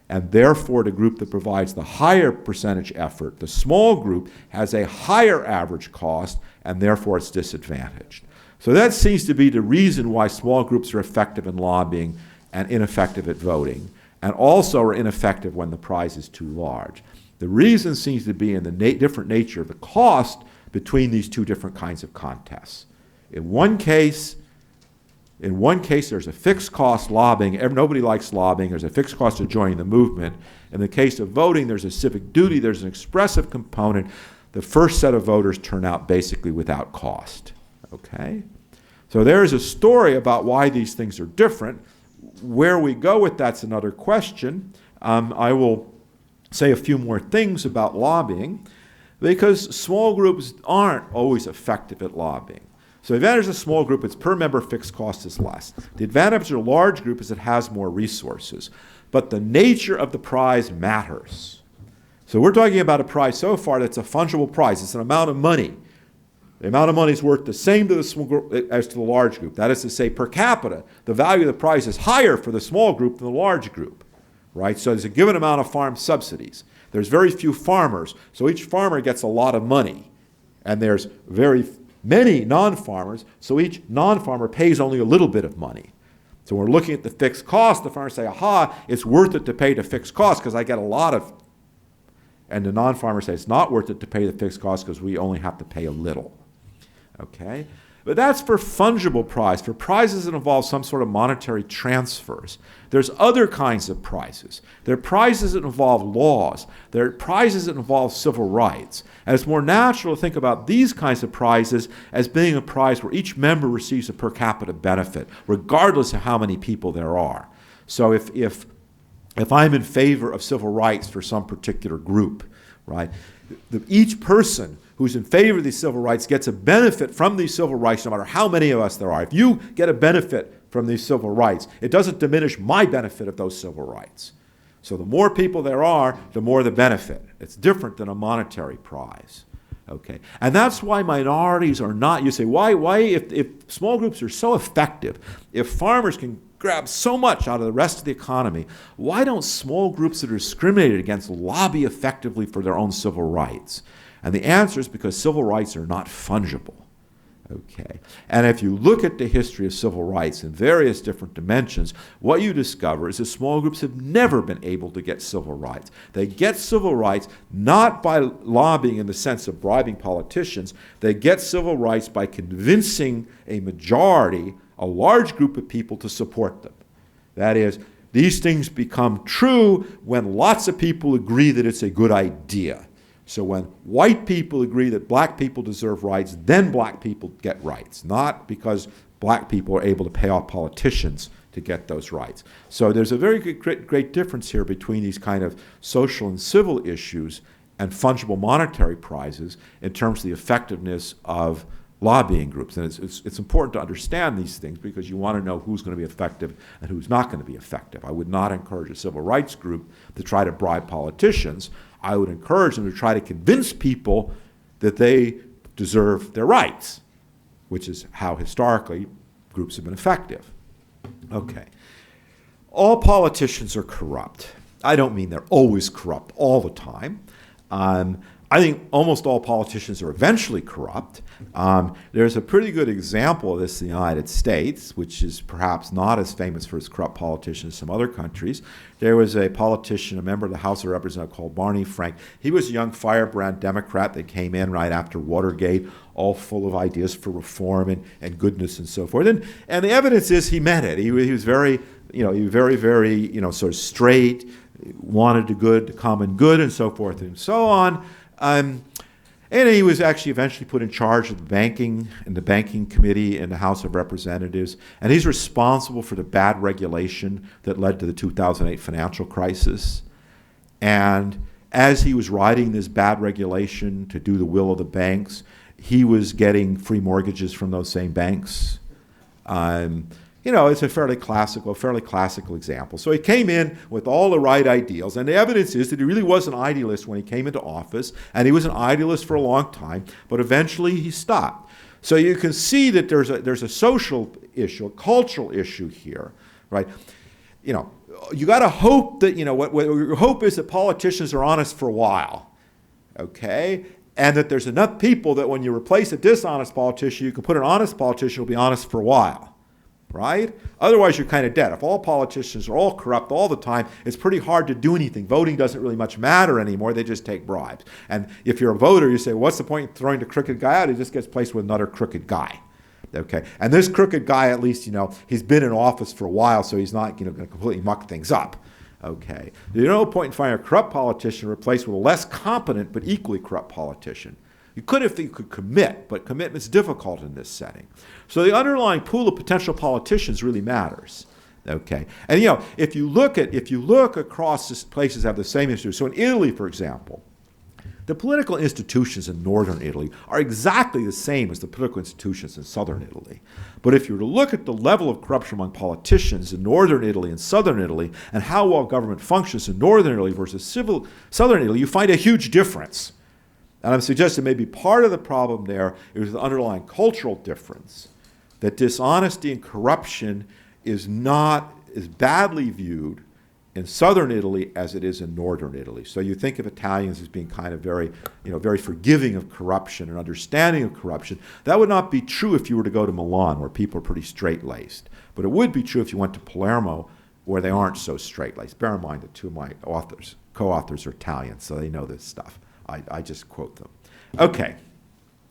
And therefore, the group that provides the higher percentage effort, the small group, has a higher average cost, and therefore it's disadvantaged. So that seems to be the reason why small groups are effective in lobbying and ineffective at voting, and also are ineffective when the prize is too large. The reason seems to be in the different nature of the cost between these two different kinds of contests. In one case, there's a fixed cost lobbying. Nobody likes lobbying. There's a fixed cost of joining the movement. In the case of voting, there's a civic duty. There's an expressive component. The first set of voters turn out basically without cost. Okay? So there is a story about why these things are different. Where we go with that's another question. I will say a few more things about lobbying, because small groups aren't always effective at lobbying. So the advantage of a small group, its per member fixed cost is less. The advantage of a large group is it has more resources. But the nature of the prize matters. So we're talking about a prize so far that's a fungible prize. It's an amount of money. The amount of money is worth the same to the small group as to the large group. That is to say, per capita, the value of the prize is higher for the small group than the large group. Right? So there's a given amount of farm subsidies. There's very few farmers, so each farmer gets a lot of money. And there's very many non-farmers, so each non-farmer pays only a little bit of money. So when we're looking at the fixed cost, the farmers say, aha, it's worth it to pay the fixed cost because I get a lot of. And the non-farmers say it's not worth it to pay the fixed cost because we only have to pay a little. Okay? But that's for fungible prize, for prizes that involve some sort of monetary transfers. There's other kinds of prizes. There are prizes that involve laws. There are prizes that involve civil rights. And it's more natural to think about these kinds of prizes as being a prize where each member receives a per capita benefit, regardless of how many people there are. So if I'm in favor of civil rights for some particular group, right, each person who's in favor of these civil rights gets a benefit from these civil rights no matter how many of us there are. If you get a benefit from these civil rights, it doesn't diminish my benefit of those civil rights. So the more people there are, the more the benefit. It's different than a monetary prize. Okay? And that's why minorities are not, you say, why if small groups are so effective, if farmers can grab so much out of the rest of the economy, why don't small groups that are discriminated against lobby effectively for their own civil rights? And the answer is because civil rights are not fungible. Okay? And if you look at the history of civil rights in various different dimensions, what you discover is that small groups have never been able to get civil rights. They get civil rights not by lobbying in the sense of bribing politicians. They get civil rights by convincing a majority, a large group of people, to support them. That is, these things become true when lots of people agree that it's a good idea. So when white people agree that black people deserve rights, then black people get rights, not because black people are able to pay off politicians to get those rights. So there's a very great difference here between these kind of social and civil issues and fungible monetary prizes in terms of the effectiveness of lobbying groups. And it's important to understand these things because you want to know who's going to be effective and who's not going to be effective. I would not encourage a civil rights group to try to bribe politicians. I would encourage them to try to convince people that they deserve their rights, which is how historically groups have been effective. Okay. All politicians are corrupt. I don't mean they're always corrupt all the time. I think almost all politicians are eventually corrupt. There's a pretty good example of this in the United States, which is perhaps not as famous for its corrupt politicians as some other countries. There was a politician, a member of the House of Representatives called Barney Frank. He was a young firebrand Democrat that came in right after Watergate, all full of ideas for reform and goodness and so forth. And the evidence is he meant it. He was very, very, sort of straight, wanted the common good and so forth and so on. And he was actually eventually put in charge of the banking committee in the House of Representatives, and he's responsible for the bad regulation that led to the 2008 financial crisis. And as he was writing this bad regulation to do the will of the banks, he was getting free mortgages from those same banks. It's a fairly classical example. So he came in with all the right ideals, and the evidence is that he really was an idealist when he came into office, and he was an idealist for a long time, but eventually he stopped. So you can see that there's a social issue, a cultural issue here, right? You know, you got to hope that, you know, what your hope is that politicians are honest for a while, okay? And that there's enough people that when you replace a dishonest politician, you can put an honest politician who will be honest for a while, right? Otherwise, you're kind of dead. If all politicians are all corrupt all the time, it's pretty hard to do anything. Voting doesn't really much matter anymore. They just take bribes. And if you're a voter, you say, well, what's the point in throwing the crooked guy out? He just gets placed with another crooked guy. Okay, and this crooked guy, at least, you know, he's been in office for a while, so he's not, you know, going to completely muck things up. Okay, there's no point in finding a corrupt politician replaced with a less competent but equally corrupt politician. You could if you could commit, but commitment's difficult in this setting. So the underlying pool of potential politicians really matters. Okay, and you know, if you look across places that have the same history. So in Italy, for example, the political institutions in northern Italy are exactly the same as the political institutions in southern Italy. But if you were to look at the level of corruption among politicians in northern Italy and southern Italy, and how well government functions in northern Italy versus southern Italy, you find a huge difference. And I'm suggesting maybe part of the problem there is the underlying cultural difference, that dishonesty and corruption is not as badly viewed in southern Italy as it is in northern Italy. So you think of Italians as being kind of very, you know, very forgiving of corruption and understanding of corruption. That would not be true if you were to go to Milan, where people are pretty straight-laced. But it would be true if you went to Palermo, where they aren't so straight-laced. Bear in mind that two of my co-authors are Italian, so they know this stuff. I just quote them. Okay,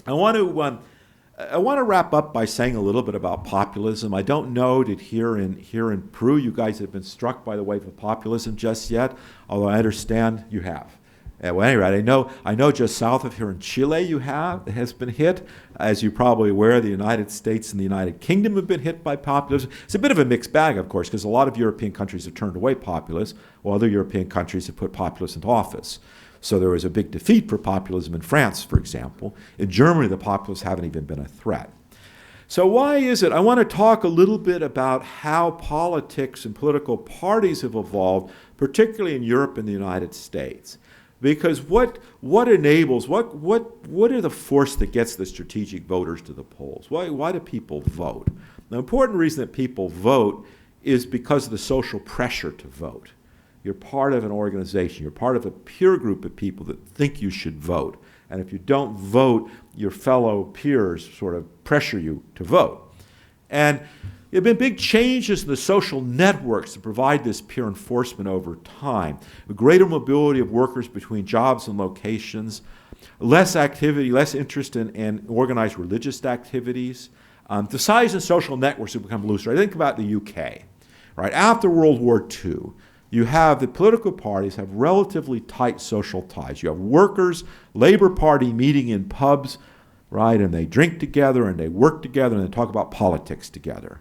I want to wrap up by saying a little bit about populism. I don't know that here in Peru you guys have been struck by the wave of populism just yet, although I understand you have. Well, at any rate, I know just south of here in Chile it has been hit. As you're probably aware, the United States and the United Kingdom have been hit by populism. It's a bit of a mixed bag, of course, because a lot of European countries have turned away populists, while other European countries have put populists into office. So there was a big defeat for populism in France, for example. In Germany, the populists haven't even been a threat. So why is it? I want to talk a little bit about how politics and political parties have evolved, particularly in Europe and the United States. Because what enables, what are the force that gets the strategic voters to the polls? Why do people vote? The important reason that people vote is because of the social pressure to vote. You're part of an organization. You're part of a peer group of people that think you should vote. And if you don't vote, your fellow peers sort of pressure you to vote. And there have been big changes in the social networks that provide this peer enforcement over time. A greater mobility of workers between jobs and locations, less activity, less interest in organized religious activities. The size of social networks have become looser. I think about the UK. Right? After World War II, you have the political parties have relatively tight social ties. You have workers, Labor Party meeting in pubs, right? And they drink together and they work together and they talk about politics together,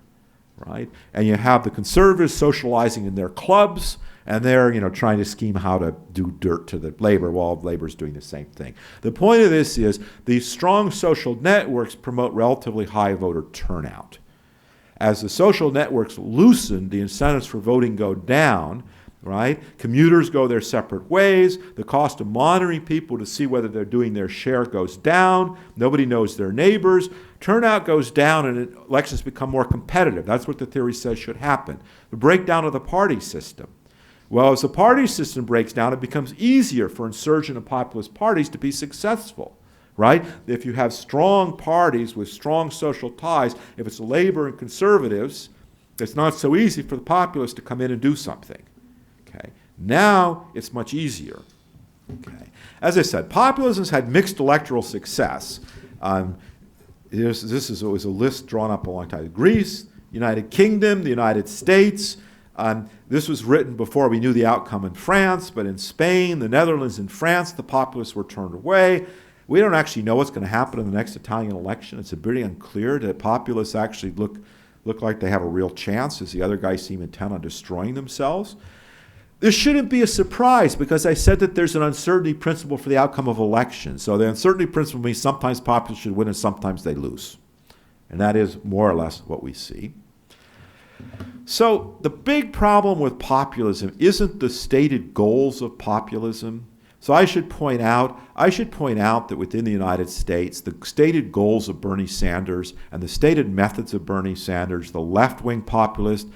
right? And you have the conservatives socializing in their clubs and they're, you know, trying to scheme how to do dirt to the labor while Labor's doing the same thing. The point of this is these strong social networks promote relatively high voter turnout. As the social networks loosen, the incentives for voting go down, right? Commuters go their separate ways. The cost of monitoring people to see whether they're doing their share goes down. Nobody knows their neighbors. Turnout goes down and elections become more competitive. That's what the theory says should happen. The breakdown of the party system. Well, as the party system breaks down, it becomes easier for insurgent and populist parties to be successful. Right? If you have strong parties with strong social ties, if it's Labor and conservatives, it's not so easy for the populists to come in and do something. Okay? Now it's much easier. Okay? As I said, populism's had mixed electoral success. This was a list drawn up a long time. Greece, United Kingdom, the United States. This was written before we knew the outcome in France, but in Spain, the Netherlands, and France, the populists were turned away. We don't actually know what's going to happen in the next Italian election. It's pretty unclear that populists actually look like they have a real chance, as the other guys seem intent on destroying themselves. This shouldn't be a surprise because I said that there's an uncertainty principle for the outcome of elections. So the uncertainty principle means sometimes populists should win and sometimes they lose. And that is more or less what we see. So the big problem with populism isn't the stated goals of populism. So I should point out that within the United States, the stated goals of Bernie Sanders and the stated methods of Bernie Sanders, the left-wing populist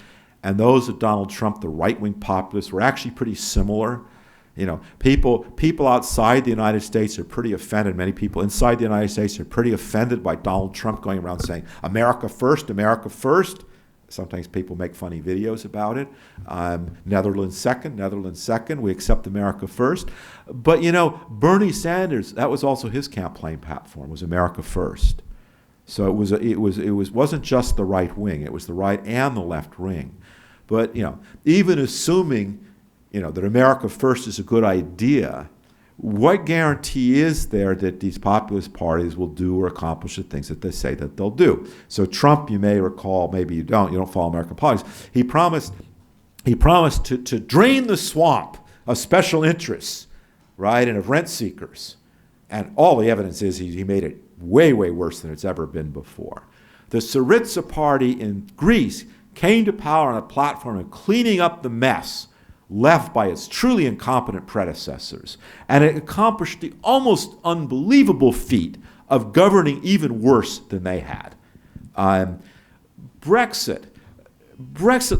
and those of Donald Trump, the right-wing populists, were actually pretty similar. You know, people outside the United States are pretty offended. Many people inside the United States are pretty offended by Donald Trump going around saying, America first, America first. Sometimes people make funny videos about it. Netherlands second, we accept America first. But, you know, Bernie Sanders, that was also his campaign platform, was America first. So it wasn't just the right wing, it was the right and the left wing. But, you know, even assuming, you know, that America first is a good idea, what guarantee is there that these populist parties will do or accomplish the things that they say that they'll do? So Trump, you may recall, maybe you don't follow American politics. He promised to drain the swamp of special interests, right, and of rent seekers. And all the evidence is he made it way, way worse than it's ever been before. The Syriza party in Greece came to power on a platform of cleaning up the mess left by its truly incompetent predecessors. And it accomplished the almost unbelievable feat of governing even worse than they had. Brexit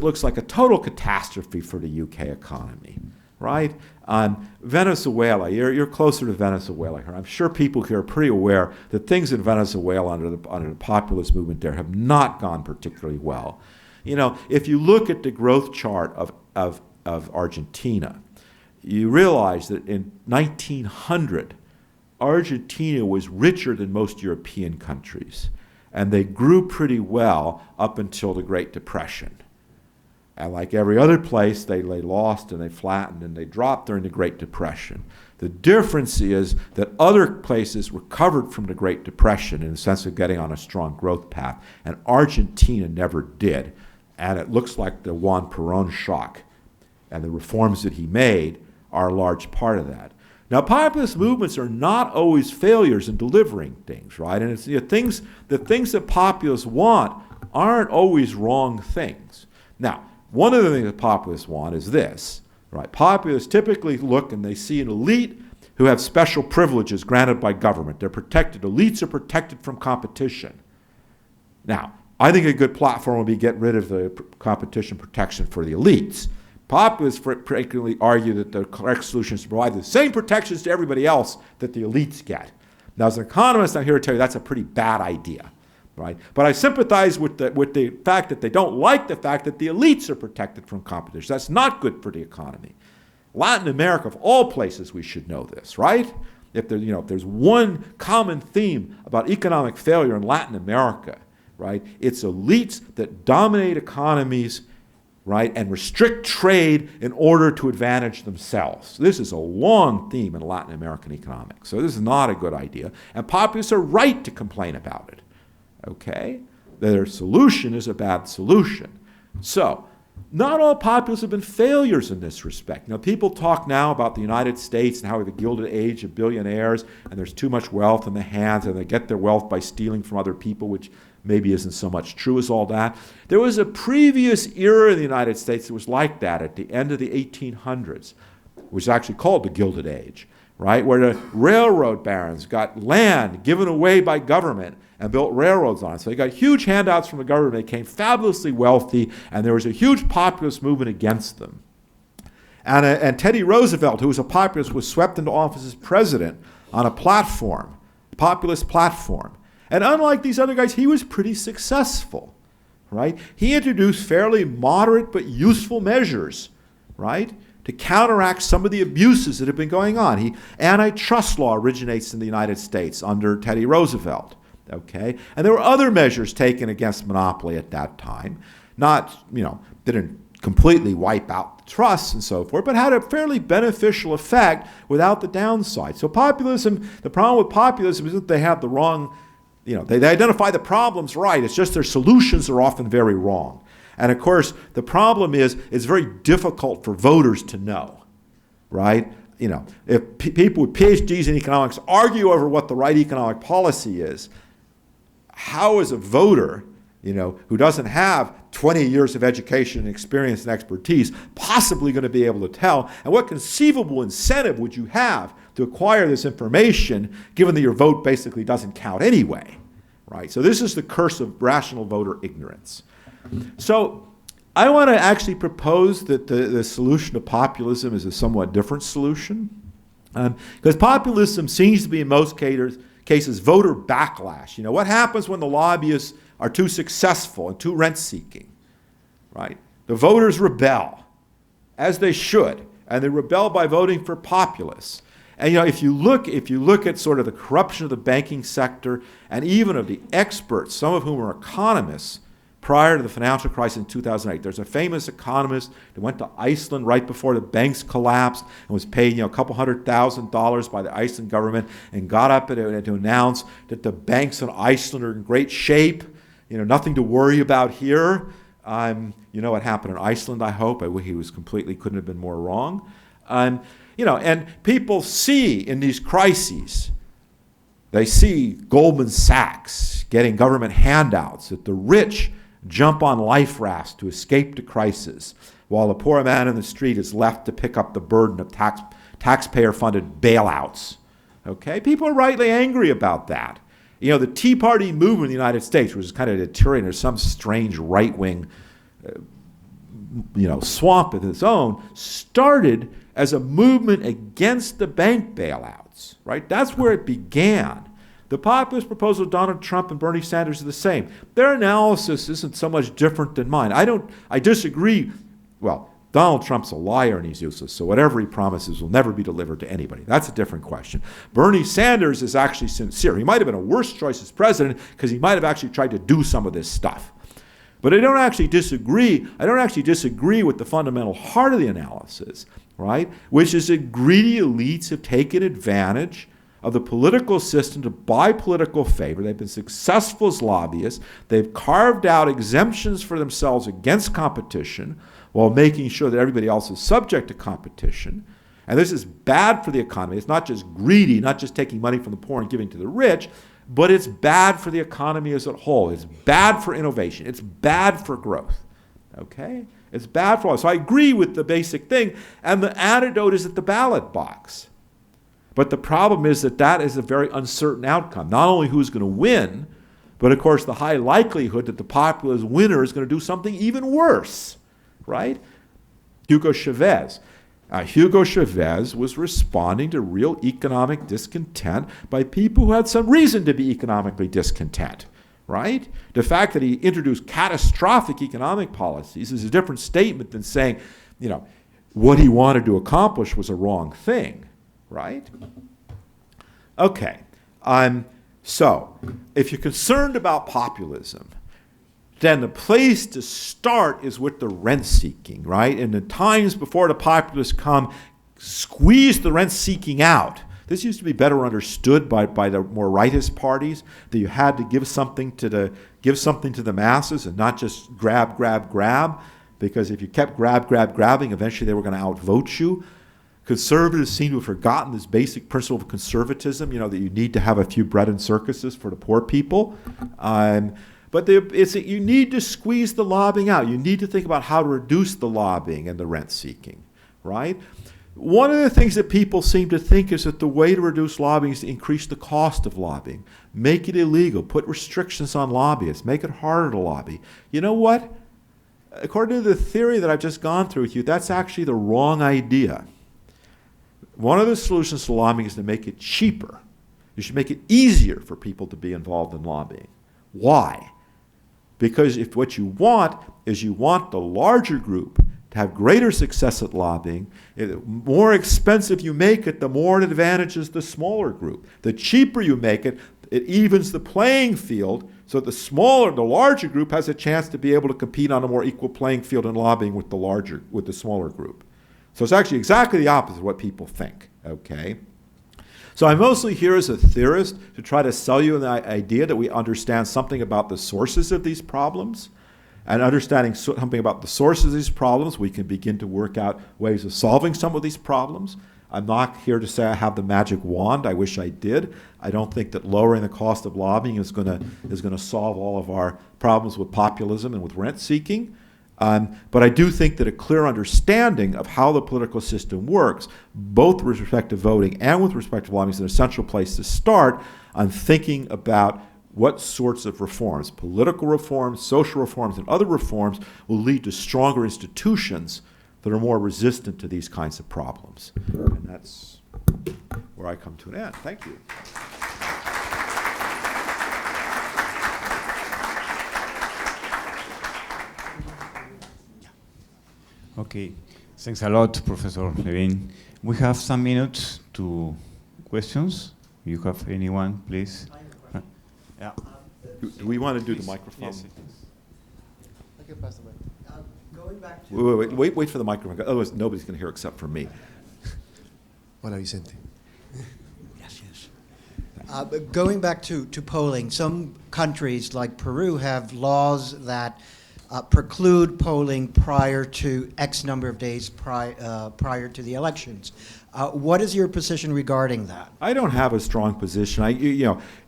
looks like a total catastrophe for the UK economy, right? Venezuela, you're closer to Venezuela here. I'm sure people here are pretty aware that things in Venezuela under the populist movement there have not gone particularly well. You know, if you look at the growth chart of Argentina, you realize that in 1900, Argentina was richer than most European countries, and they grew pretty well up until the Great Depression. And like every other place, they lost and they flattened and they dropped during the Great Depression. The difference is that other places recovered from the Great Depression in the sense of getting on a strong growth path, and Argentina never did. And it looks like the Juan Perón shock and the reforms that he made are a large part of that. Now, populist movements are not always failures in delivering things, right? And it's, you know, the things that populists want aren't always wrong things. Now, one of the things that populists want is this, right? Populists typically look and they see an elite who have special privileges granted by government. They're protected. Elites are protected from competition. Now, I think a good platform would be get rid of the competition protection for the elites. Populists frequently argue that the correct solution is to provide the same protections to everybody else that the elites get. Now, as an economist, I'm here to tell you that's a pretty bad idea, right? But I sympathize with the fact that they don't like the fact that the elites are protected from competition. That's not good for the economy. Latin America, of all places, we should know this, right? If there's one common theme about economic failure in Latin America, right, it's elites that dominate economies, right, and restrict trade in order to advantage themselves. This is a long theme in Latin American economics. So this is not a good idea. And populists are right to complain about it, okay? Their solution is a bad solution. So not all populists have been failures in this respect. Now, people talk now about the United States and how we have the Gilded Age of Billionaires, and there's too much wealth in the hands, and they get their wealth by stealing from other people, which maybe isn't so much true as all that. There was a previous era in the United States that was like that at the end of the 1800s, which is actually called the Gilded Age, right, where the railroad barons got land given away by government and built railroads on it. So they got huge handouts from the government. They became fabulously wealthy, and there was a huge populist movement against them. And Teddy Roosevelt, who was a populist, was swept into office as president on a platform, populist platform. And unlike these other guys, he was pretty successful, right? He introduced fairly moderate but useful measures, right, to counteract some of the abuses that have been going on. Antitrust law originates in the United States under Teddy Roosevelt, okay? And there were other measures taken against monopoly at that time, didn't completely wipe out the trusts and so forth, but had a fairly beneficial effect without the downside. So populism, the problem with populism is that they have the wrong, they identify the problems right. It's just their solutions are often very wrong. And of course, the problem is it's very difficult for voters to know, right? If people with PhDs in economics argue over what the right economic policy is, how is a voter, who doesn't have 20 years of education and experience and expertise possibly going to be able to tell? And what conceivable incentive would you have to acquire this information given that your vote basically doesn't count anyway, right? So this is the curse of rational voter ignorance. So I want to actually propose that the solution to populism is a somewhat different solution. Because populism seems to be, in most cases, voter backlash. You know, what happens when the lobbyists are too successful and too rent-seeking, right? The voters rebel, as they should, and they rebel by voting for populists. And you know, if you look at sort of the corruption of the banking sector, and even of the experts, some of whom are economists, prior to the financial crisis in 2008. There's a famous economist that went to Iceland right before the banks collapsed and was paid, a couple $100,000 by the Iceland government and got up to announce that the banks in Iceland are in great shape, nothing to worry about here. You know what happened in Iceland, I hope. He couldn't have been more wrong. And people see in these crises, they see Goldman Sachs getting government handouts, that the rich jump on life rafts to escape the crisis, while the poor man in the street is left to pick up the burden of taxpayer-funded bailouts. Okay, people are rightly angry about that. The Tea Party movement in the United States, which is kind of deteriorating, there's some strange right-wing, swamp of its own, started as a movement against the bank bailouts. Right, that's where it began. The populist proposal of Donald Trump and Bernie Sanders are the same. Their analysis isn't so much different than mine. I disagree. Well, Donald Trump's a liar and he's useless, so whatever he promises will never be delivered to anybody. That's a different question. Bernie Sanders is actually sincere. He might have been a worse choice as president because he might have actually tried to do some of this stuff. But I don't actually disagree. I don't actually disagree with the fundamental heart of the analysis, right? Which is that greedy elites have taken advantage of the political system to buy political favor. They've been successful as lobbyists. They've carved out exemptions for themselves against competition while making sure that everybody else is subject to competition. And this is bad for the economy. It's not just greedy, not just taking money from the poor and giving to the rich, but it's bad for the economy as a whole. It's bad for innovation. It's bad for growth. Okay? It's bad for all. So I agree with the basic thing. And the antidote is at the ballot box. But the problem is that is a very uncertain outcome. Not only who's going to win, but of course the high likelihood that the populist winner is going to do something even worse, right? Hugo Chavez. Hugo Chavez was responding to real economic discontent by people who had some reason to be economically discontent, right? The fact that he introduced catastrophic economic policies is a different statement than saying, what he wanted to accomplish was a wrong thing. Right? Okay. So, if you're concerned about populism, then the place to start is with the rent-seeking, right? In the times before the populists come, squeeze the rent-seeking out. This used to be better understood by the more rightist parties, that you had to give something to the masses and not just grab, because if you kept grabbing, eventually they were going to outvote you. Conservatives seem to have forgotten this basic principle of conservatism, that you need to have a few bread and circuses for the poor people. But you need to squeeze the lobbying out. You need to think about how to reduce the lobbying and the rent-seeking, right? One of the things that people seem to think is that the way to reduce lobbying is to increase the cost of lobbying, make it illegal, put restrictions on lobbyists, make it harder to lobby. You know what? According to the theory that I've just gone through with you, that's actually the wrong idea. One of the solutions to lobbying is to make it cheaper. You should make it easier for people to be involved in lobbying. Why? Because if what you want is the larger group to have greater success at lobbying, the more expensive you make it, the more it advantages the smaller group. The cheaper you make it, it evens the playing field so the larger group has a chance to be able to compete on a more equal playing field in lobbying with the smaller group. So it's actually exactly the opposite of what people think, okay? So I'm mostly here as a theorist to try to sell you the idea that we understand something about the sources of these problems. And understanding something about the sources of these problems, we can begin to work out ways of solving some of these problems. I'm not here to say I have the magic wand. I wish I did. I don't think that lowering the cost of lobbying is going to solve all of our problems with populism and with rent-seeking. But I do think that a clear understanding of how the political system works, both with respect to voting and with respect to lobbying, is an essential place to start on thinking about what sorts of reforms, political reforms, social reforms, and other reforms, will lead to stronger institutions that are more resistant to these kinds of problems. And that's where I come to an end. Thank you. Okay, thanks a lot, Professor Levine. We have some minutes to questions. You have anyone, please? Yeah. Do we want to do the microphone? Yes. I can pass the mic. Going back to Wait for the microphone. Otherwise, nobody's going to hear except for me. Hola, Vicente. Yes. But going back to polling, some countries like Peru have laws that preclude polling prior to X number of days prior to the elections. What is your position regarding that? I don't have a strong position.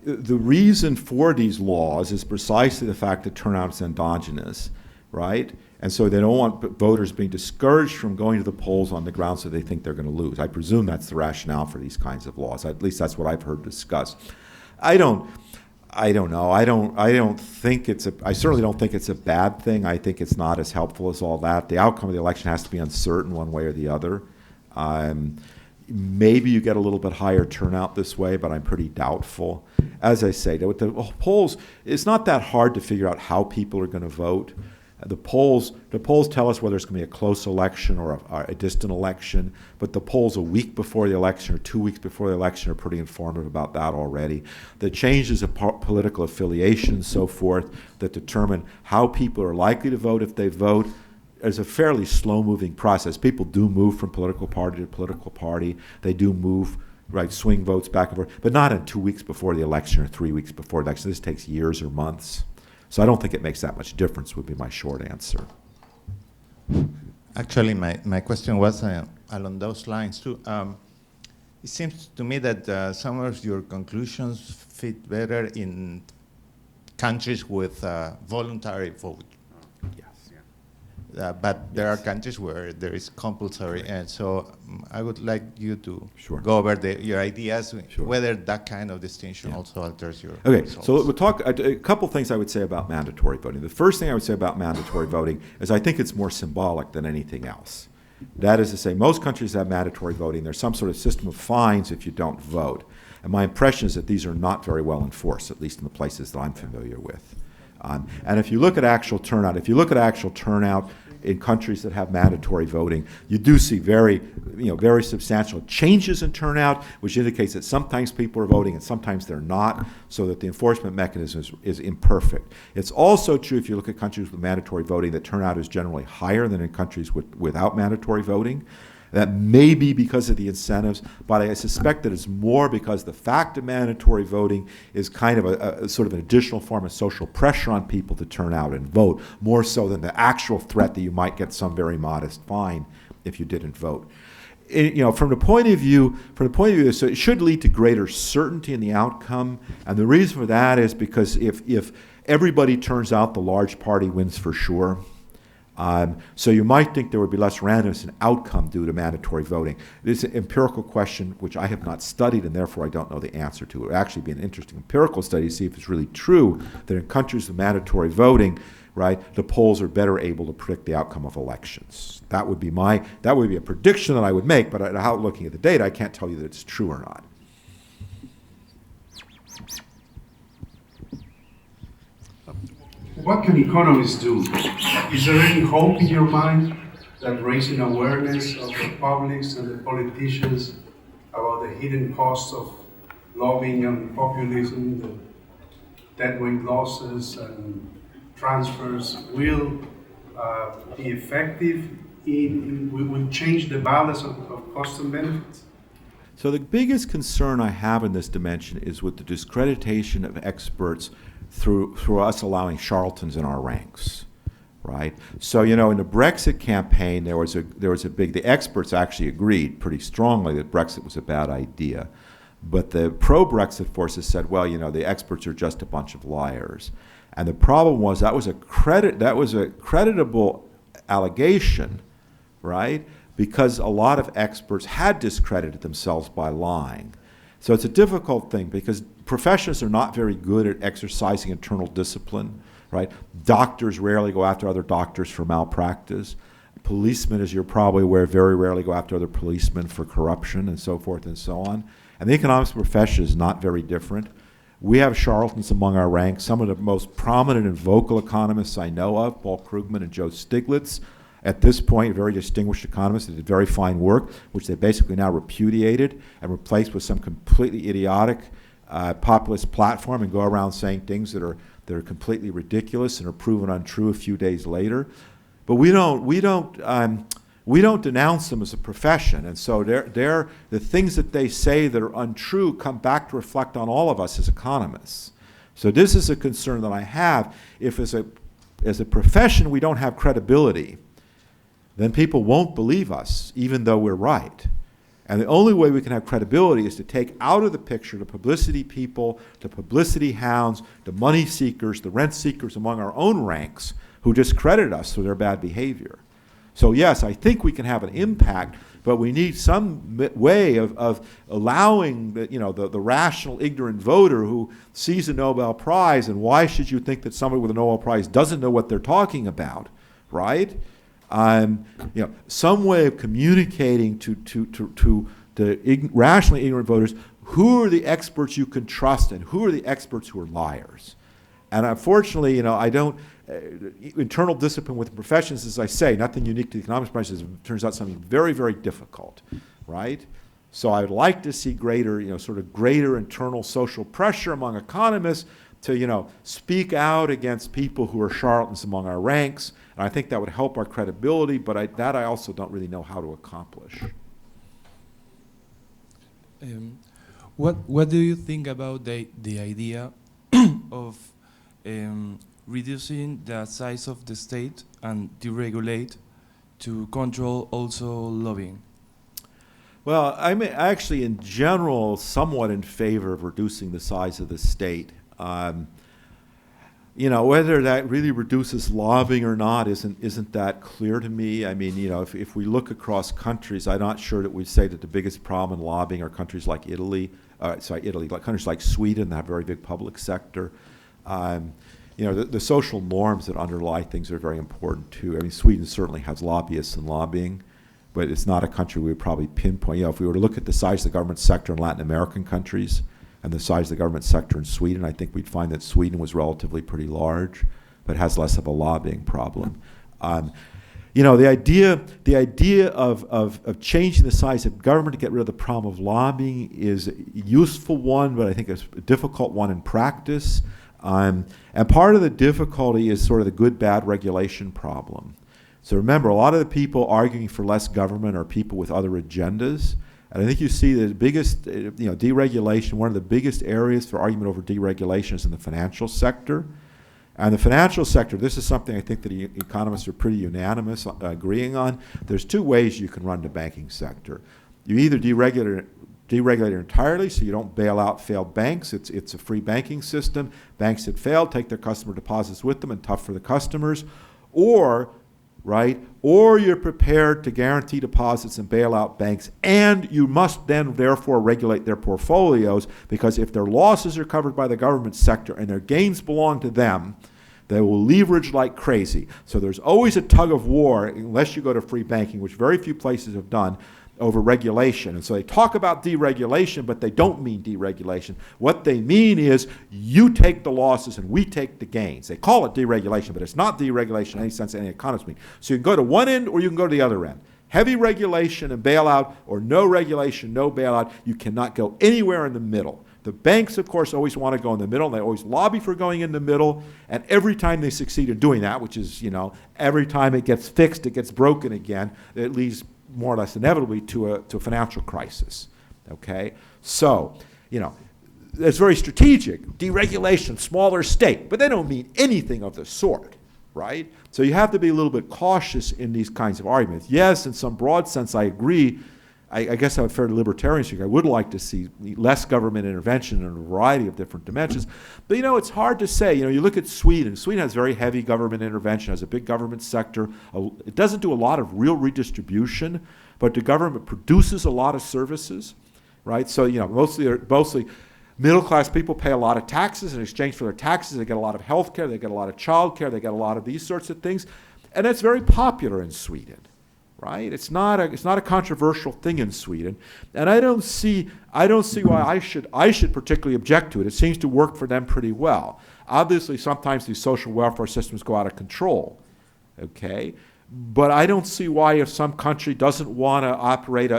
The reason for these laws is precisely the fact that turnout is endogenous, right? And so they don't want voters being discouraged from going to the polls on the grounds that they think they're going to lose. I presume that's the rationale for these kinds of laws. At least that's what I've heard discussed. I don't know. I certainly don't think it's a bad thing. I think it's not as helpful as all that. The outcome of the election has to be uncertain one way or the other. Maybe you get a little bit higher turnout this way, but I'm pretty doubtful. As I say, with the polls, it's not that hard to figure out how people are going to vote. The polls tell us whether it's going to be a close election or a distant election, but the polls a week before the election or 2 weeks before the election are pretty informative about that already. The changes of political affiliation and so forth that determine how people are likely to vote if they vote is a fairly slow-moving process. People do move from political party to political party. They do move, right, swing votes back and forth, but not in 2 weeks before the election or 3 weeks before the election. This takes years or months. So I don't think it makes that much difference would be my short answer. Actually, my question was along those lines too. It seems to me that some of your conclusions fit better in countries with voluntary vote. Yes. But there are countries where there is compulsory, and so I would like you to go over your ideas, whether that kind of distinction also alters your results. So we'll talk a couple things I would say about mandatory voting. The first thing I would say about mandatory voting is I think it's more symbolic than anything else. That is to say, most countries have mandatory voting. There's some sort of system of fines if you don't vote. And my impression is that these are not very well enforced, at least in the places that I'm familiar with. And if you look at actual turnout, in countries that have mandatory voting, you do see very substantial changes in turnout, which indicates that sometimes people are voting and sometimes they're not, so that the enforcement mechanism is imperfect. It's also true if you look at countries with mandatory voting that turnout is generally higher than in countries without mandatory voting. That may be because of the incentives, but I suspect that it's more because the fact of mandatory voting is kind of a sort of an additional form of social pressure on people to turn out and vote, more so than the actual threat that you might get some very modest fine if you didn't vote. From the point of view, so it should lead to greater certainty in the outcome, and the reason for that is because if everybody turns out, the large party wins for sure. So you might think there would be less randomness in outcome due to mandatory voting. This is an empirical question which I have not studied, and therefore I don't know the answer to. It would actually be an interesting empirical study to see if it's really true that in countries with mandatory voting, right, the polls are better able to predict the outcome of elections. That would be a prediction that I would make, but without looking at the data, I can't tell you that it's true or not. What can economists do? Is there any hope in your mind that raising awareness of the publics and the politicians about the hidden costs of lobbying and populism, the deadweight losses and transfers will be effective will change the balance of costs and benefits? So the biggest concern I have in this dimension is with the discreditation of experts through us allowing charlatans in our ranks, right? So in the Brexit campaign, there was a big. The experts actually agreed pretty strongly that Brexit was a bad idea, but the pro-Brexit forces said, well, the experts are just a bunch of liars, and the problem was that was a creditable allegation, right? Because a lot of experts had discredited themselves by lying. So it's a difficult thing because professions are not very good at exercising internal discipline, right? Doctors rarely go after other doctors for malpractice. Policemen, as you're probably aware, very rarely go after other policemen for corruption and so forth and so on. And the economics profession is not very different. We have charlatans among our ranks. Some of the most prominent and vocal economists I know of, Paul Krugman and Joe Stiglitz, at this point, very distinguished economists that did very fine work, which they basically now repudiated and replaced with some completely idiotic populist platform and go around saying things that are completely ridiculous and are proven untrue a few days later. But we don't denounce them as a profession, and so the things that they say that are untrue come back to reflect on all of us as economists. So this is a concern that I have. If as a profession we don't have credibility, then people won't believe us, even though we're right. And the only way we can have credibility is to take out of the picture the publicity people, the publicity hounds, the money seekers, the rent seekers among our own ranks who discredit us through their bad behavior. So yes, I think we can have an impact, but we need some way of allowing the rational, ignorant voter who sees a Nobel Prize, and why should you think that somebody with a Nobel Prize doesn't know what they're talking about, right? Some way of communicating to rationally ignorant voters who are the experts you can trust and who are the experts who are liars. And unfortunately, I don't. Internal discipline with professions, as I say, nothing unique to the economics professions, turns out something very, very difficult, right? So I'd like to see greater internal social pressure among economists to, speak out against people who are charlatans among our ranks. And I think that would help our credibility, but I also don't really know how to accomplish. What do you think about the idea of reducing the size of the state and deregulate to control also lobbying? Well, I'm actually in general somewhat in favor of reducing the size of the state. Whether that really reduces lobbying or not isn't that clear to me. I mean, if we look across countries, I'm not sure that we'd say that the biggest problem in lobbying are countries like countries like Sweden that have a very big public sector. The social norms that underlie things are very important too. I mean, Sweden certainly has lobbyists and lobbying, but it's not a country we would probably pinpoint. If we were to look at the size of the government sector in Latin American countries and the size of the government sector in Sweden, I think we'd find that Sweden was relatively pretty large, but has less of a lobbying problem. The idea of changing the size of government to get rid of the problem of lobbying is a useful one, but I think it's a difficult one in practice. And part of the difficulty is sort of the good-bad regulation problem. So remember, a lot of the people arguing for less government are people with other agendas. And I think you see the biggest, deregulation, one of the biggest areas for argument over deregulation is in the financial sector. And the financial sector, this is something I think that economists are pretty unanimous agreeing on. There's two ways you can run the banking sector. You either deregulate it entirely, so you don't bail out failed banks. It's a free banking system. Banks that fail take their customer deposits with them, and tough for the customers. Or you're prepared to guarantee deposits and bail out banks, and you must then therefore regulate their portfolios, because if their losses are covered by the government sector and their gains belong to them, they will leverage like crazy. So there's always a tug of war, unless you go to free banking, which very few places have done, over regulation. And so they talk about deregulation, but they don't mean deregulation. What they mean is you take the losses and we take the gains. They call it deregulation, but it's not deregulation in any sense any economists mean. So you can go to one end or you can go to the other end. Heavy regulation and bailout, or no regulation, no bailout. You cannot go anywhere in the middle. The banks, of course, always want to go in the middle, and they always lobby for going in the middle, and every time they succeed in doing that, which is, every time it gets fixed, it gets broken again, it leads more or less inevitably to a financial crisis, okay? So, it's very strategic. Deregulation, smaller state, but they don't mean anything of the sort, right? So you have to be a little bit cautious in these kinds of arguments. Yes, in some broad sense, I agree. I guess I would fair to libertarians here. I would like to see less government intervention in a variety of different dimensions. But, it's hard to say. You look at Sweden. Sweden has very heavy government intervention, has a big government sector. It doesn't do a lot of real redistribution, but the government produces a lot of services. right? So, mostly middle-class people pay a lot of taxes. In exchange for their taxes, they get a lot of health care, they get a lot of child care, they get a lot of these sorts of things. And that's very popular in Sweden, right? It's not a controversial thing in Sweden. And I don't see why I should particularly object to it. It seems to work for them pretty well. Obviously, sometimes these social welfare systems go out of control, okay? But I don't see why, if some country doesn't want to operate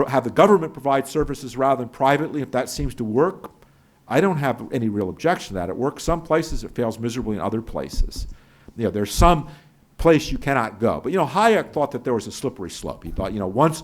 have the government provide services rather than privately, if that seems to work, I don't have any real objection to that. It works some places, it fails miserably in other places. There's some place you cannot go. But Hayek thought that there was a slippery slope. He thought, once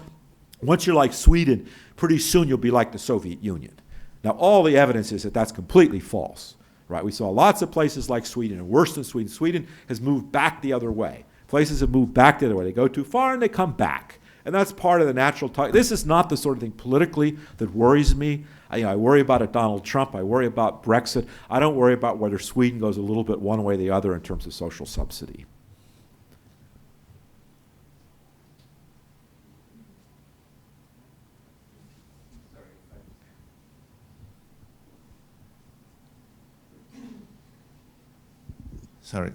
you're like Sweden, pretty soon you'll be like the Soviet Union. Now, all the evidence is that that's completely false, right? We saw lots of places like Sweden, and worse than Sweden. Sweden has moved back the other way. Places have moved back the other way. They go too far and they come back. And that's part of the natural talk. This is not the sort of thing politically that worries me. I worry about it, Donald Trump. I worry about Brexit. I don't worry about whether Sweden goes a little bit one way or the other in terms of social subsidy. Sorry.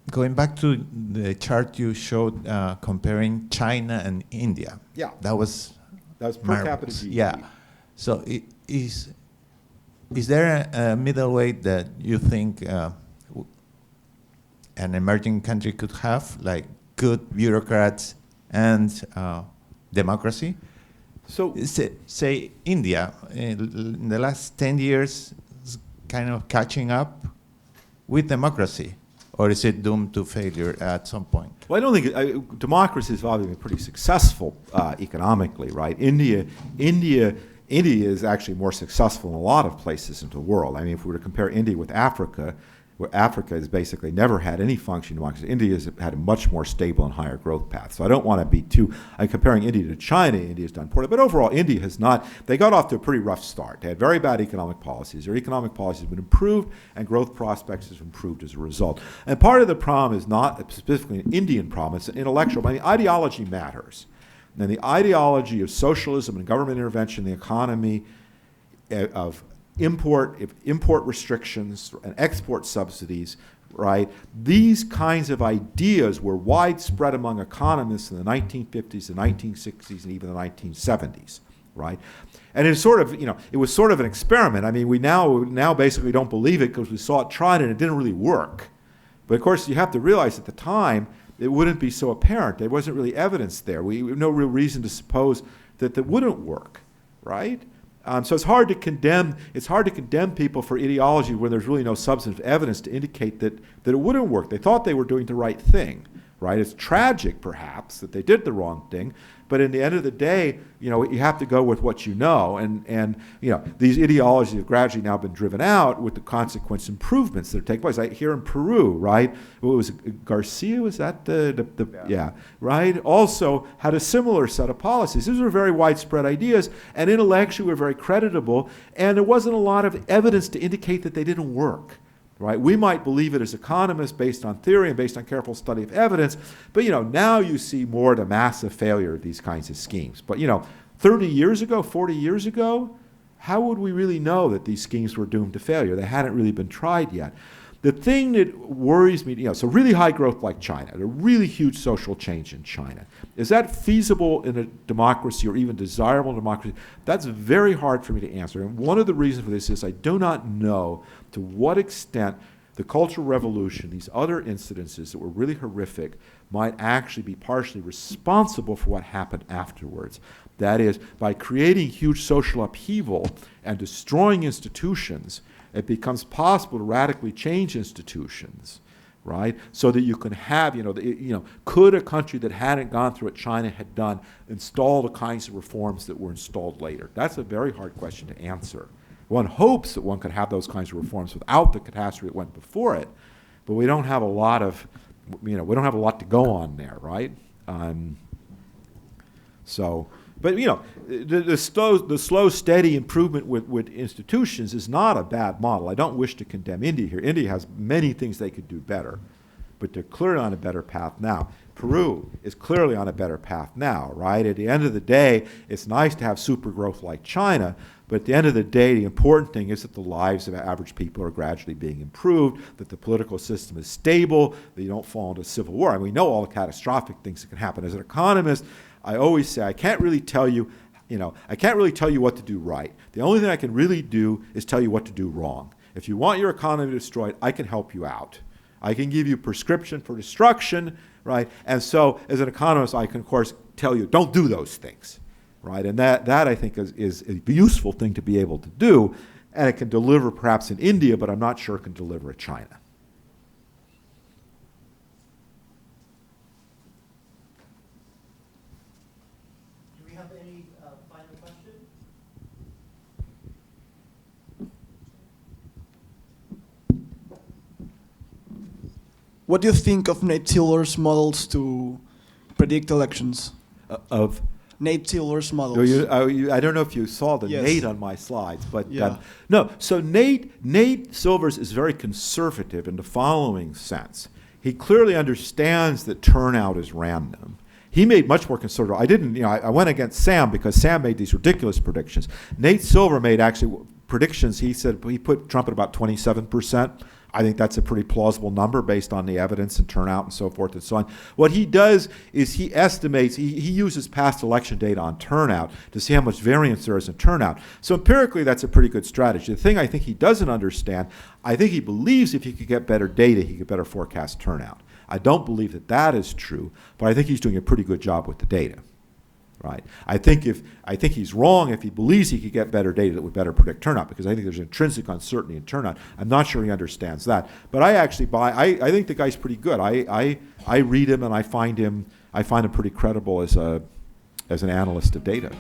Going back to the chart you showed comparing China and India. Yeah. That was per capita GDP. Yeah. So is there a middle way that you think an emerging country could have, like good bureaucrats and democracy? So say India, in the last 10 years, is kind of catching up with democracy. Or is it doomed to failure at some point? Well, I don't think democracy has obviously been pretty successful economically, right? India is actually more successful in a lot of places in the world. I mean, if we were to compare India with Africa, where Africa has basically never had any functioning democracy, India has had a much more stable and higher growth path. So I don't want to be comparing India to China, India's done poorly. But overall, India has not, they got off to a pretty rough start. They had very bad economic policies. Their economic policies have been improved, and growth prospects have improved as a result. And part of the problem is not specifically an Indian problem, it's an intellectual. I mean, ideology matters. And the ideology of socialism and government intervention in the economy, of import restrictions and export subsidies, right? These kinds of ideas were widespread among economists in the 1950s, the 1960s, and even the 1970s, right? And it's sort of, it was sort of an experiment. I mean, we now basically don't believe it because we saw it tried and it didn't really work. But of course, you have to realize at the time, it wouldn't be so apparent. There wasn't really evidence there. We have no real reason to suppose that that wouldn't work, right? So it's hard to condemn people for ideology when there's really no substantive evidence to indicate that it wouldn't work. They thought they were doing the right thing, right? It's tragic, perhaps, that they did the wrong thing, but in the end of the day, you have to go with what you know, and these ideologies have gradually now been driven out with the consequence improvements that are taking place. Like here in Peru, right? What was it, Garcia? Was that yeah, right? Also had a similar set of policies. These were very widespread ideas, and intellectually were very creditable, and there wasn't a lot of evidence to indicate that they didn't work. Right? We might believe it as economists based on theory and based on careful study of evidence, but now you see more the massive failure of these kinds of schemes. But 30 years ago, 40 years ago, how would we really know that these schemes were doomed to failure? They hadn't really been tried yet. The thing that worries me, so really high growth like China, a really huge social change in China. Is that feasible in a democracy or even desirable in a democracy? That's very hard for me to answer. And one of the reasons for this is I do not know to what extent the Cultural Revolution, these other incidences that were really horrific, might actually be partially responsible for what happened afterwards. That is, by creating huge social upheaval and destroying institutions, it becomes possible to radically change institutions, right? So that you can have, could a country that hadn't gone through what China had done install the kinds of reforms that were installed later? That's a very hard question to answer. One hopes that one could have those kinds of reforms without the catastrophe that went before it, but we don't have a lot of, we don't have a lot to go on there, right? But the slow, steady improvement with institutions is not a bad model. I don't wish to condemn India here. India has many things they could do better, but they're clearly on a better path now. Peru is clearly on a better path now, right? At the end of the day, it's nice to have super growth like China, but at the end of the day, the important thing is that the lives of average people are gradually being improved, that the political system is stable, that you don't fall into civil war. And we know all the catastrophic things that can happen. As an economist, I always say, I can't really tell you what to do right. The only thing I can really do is tell you what to do wrong. If you want your economy destroyed, I can help you out. I can give you prescription for destruction, right? And so, as an economist, I can, of course, tell you, don't do those things, right? And that I think is a useful thing to be able to do, and it can deliver perhaps in India, but I'm not sure it can deliver in China. Do we have any final question? What do you think of Nate Silver's models to predict elections? Of Nate Silver's models. I don't know if you saw the Yes. Nate on my slides, but Yeah. no. So Nate Silvers is very conservative in the following sense. He clearly understands that turnout is random. He made much more conservative. I went against Sam because Sam made these ridiculous predictions. Nate Silver made actually predictions. He said he put Trump at about 27%. I think that's a pretty plausible number based on the evidence and turnout and so forth and so on. What he does is he estimates, he uses past election data on turnout to see how much variance there is in turnout. So empirically, that's a pretty good strategy. The thing I think he doesn't understand, I think he believes if he could get better data, he could better forecast turnout. I don't believe that that is true, but I think he's doing a pretty good job with the data. Right. I think he's wrong if he believes he could get better data that would better predict turnout, because I think there's intrinsic uncertainty in turnout. I'm not sure he understands that. But I actually I think the guy's pretty good. I read him and I find him pretty credible as an analyst of data.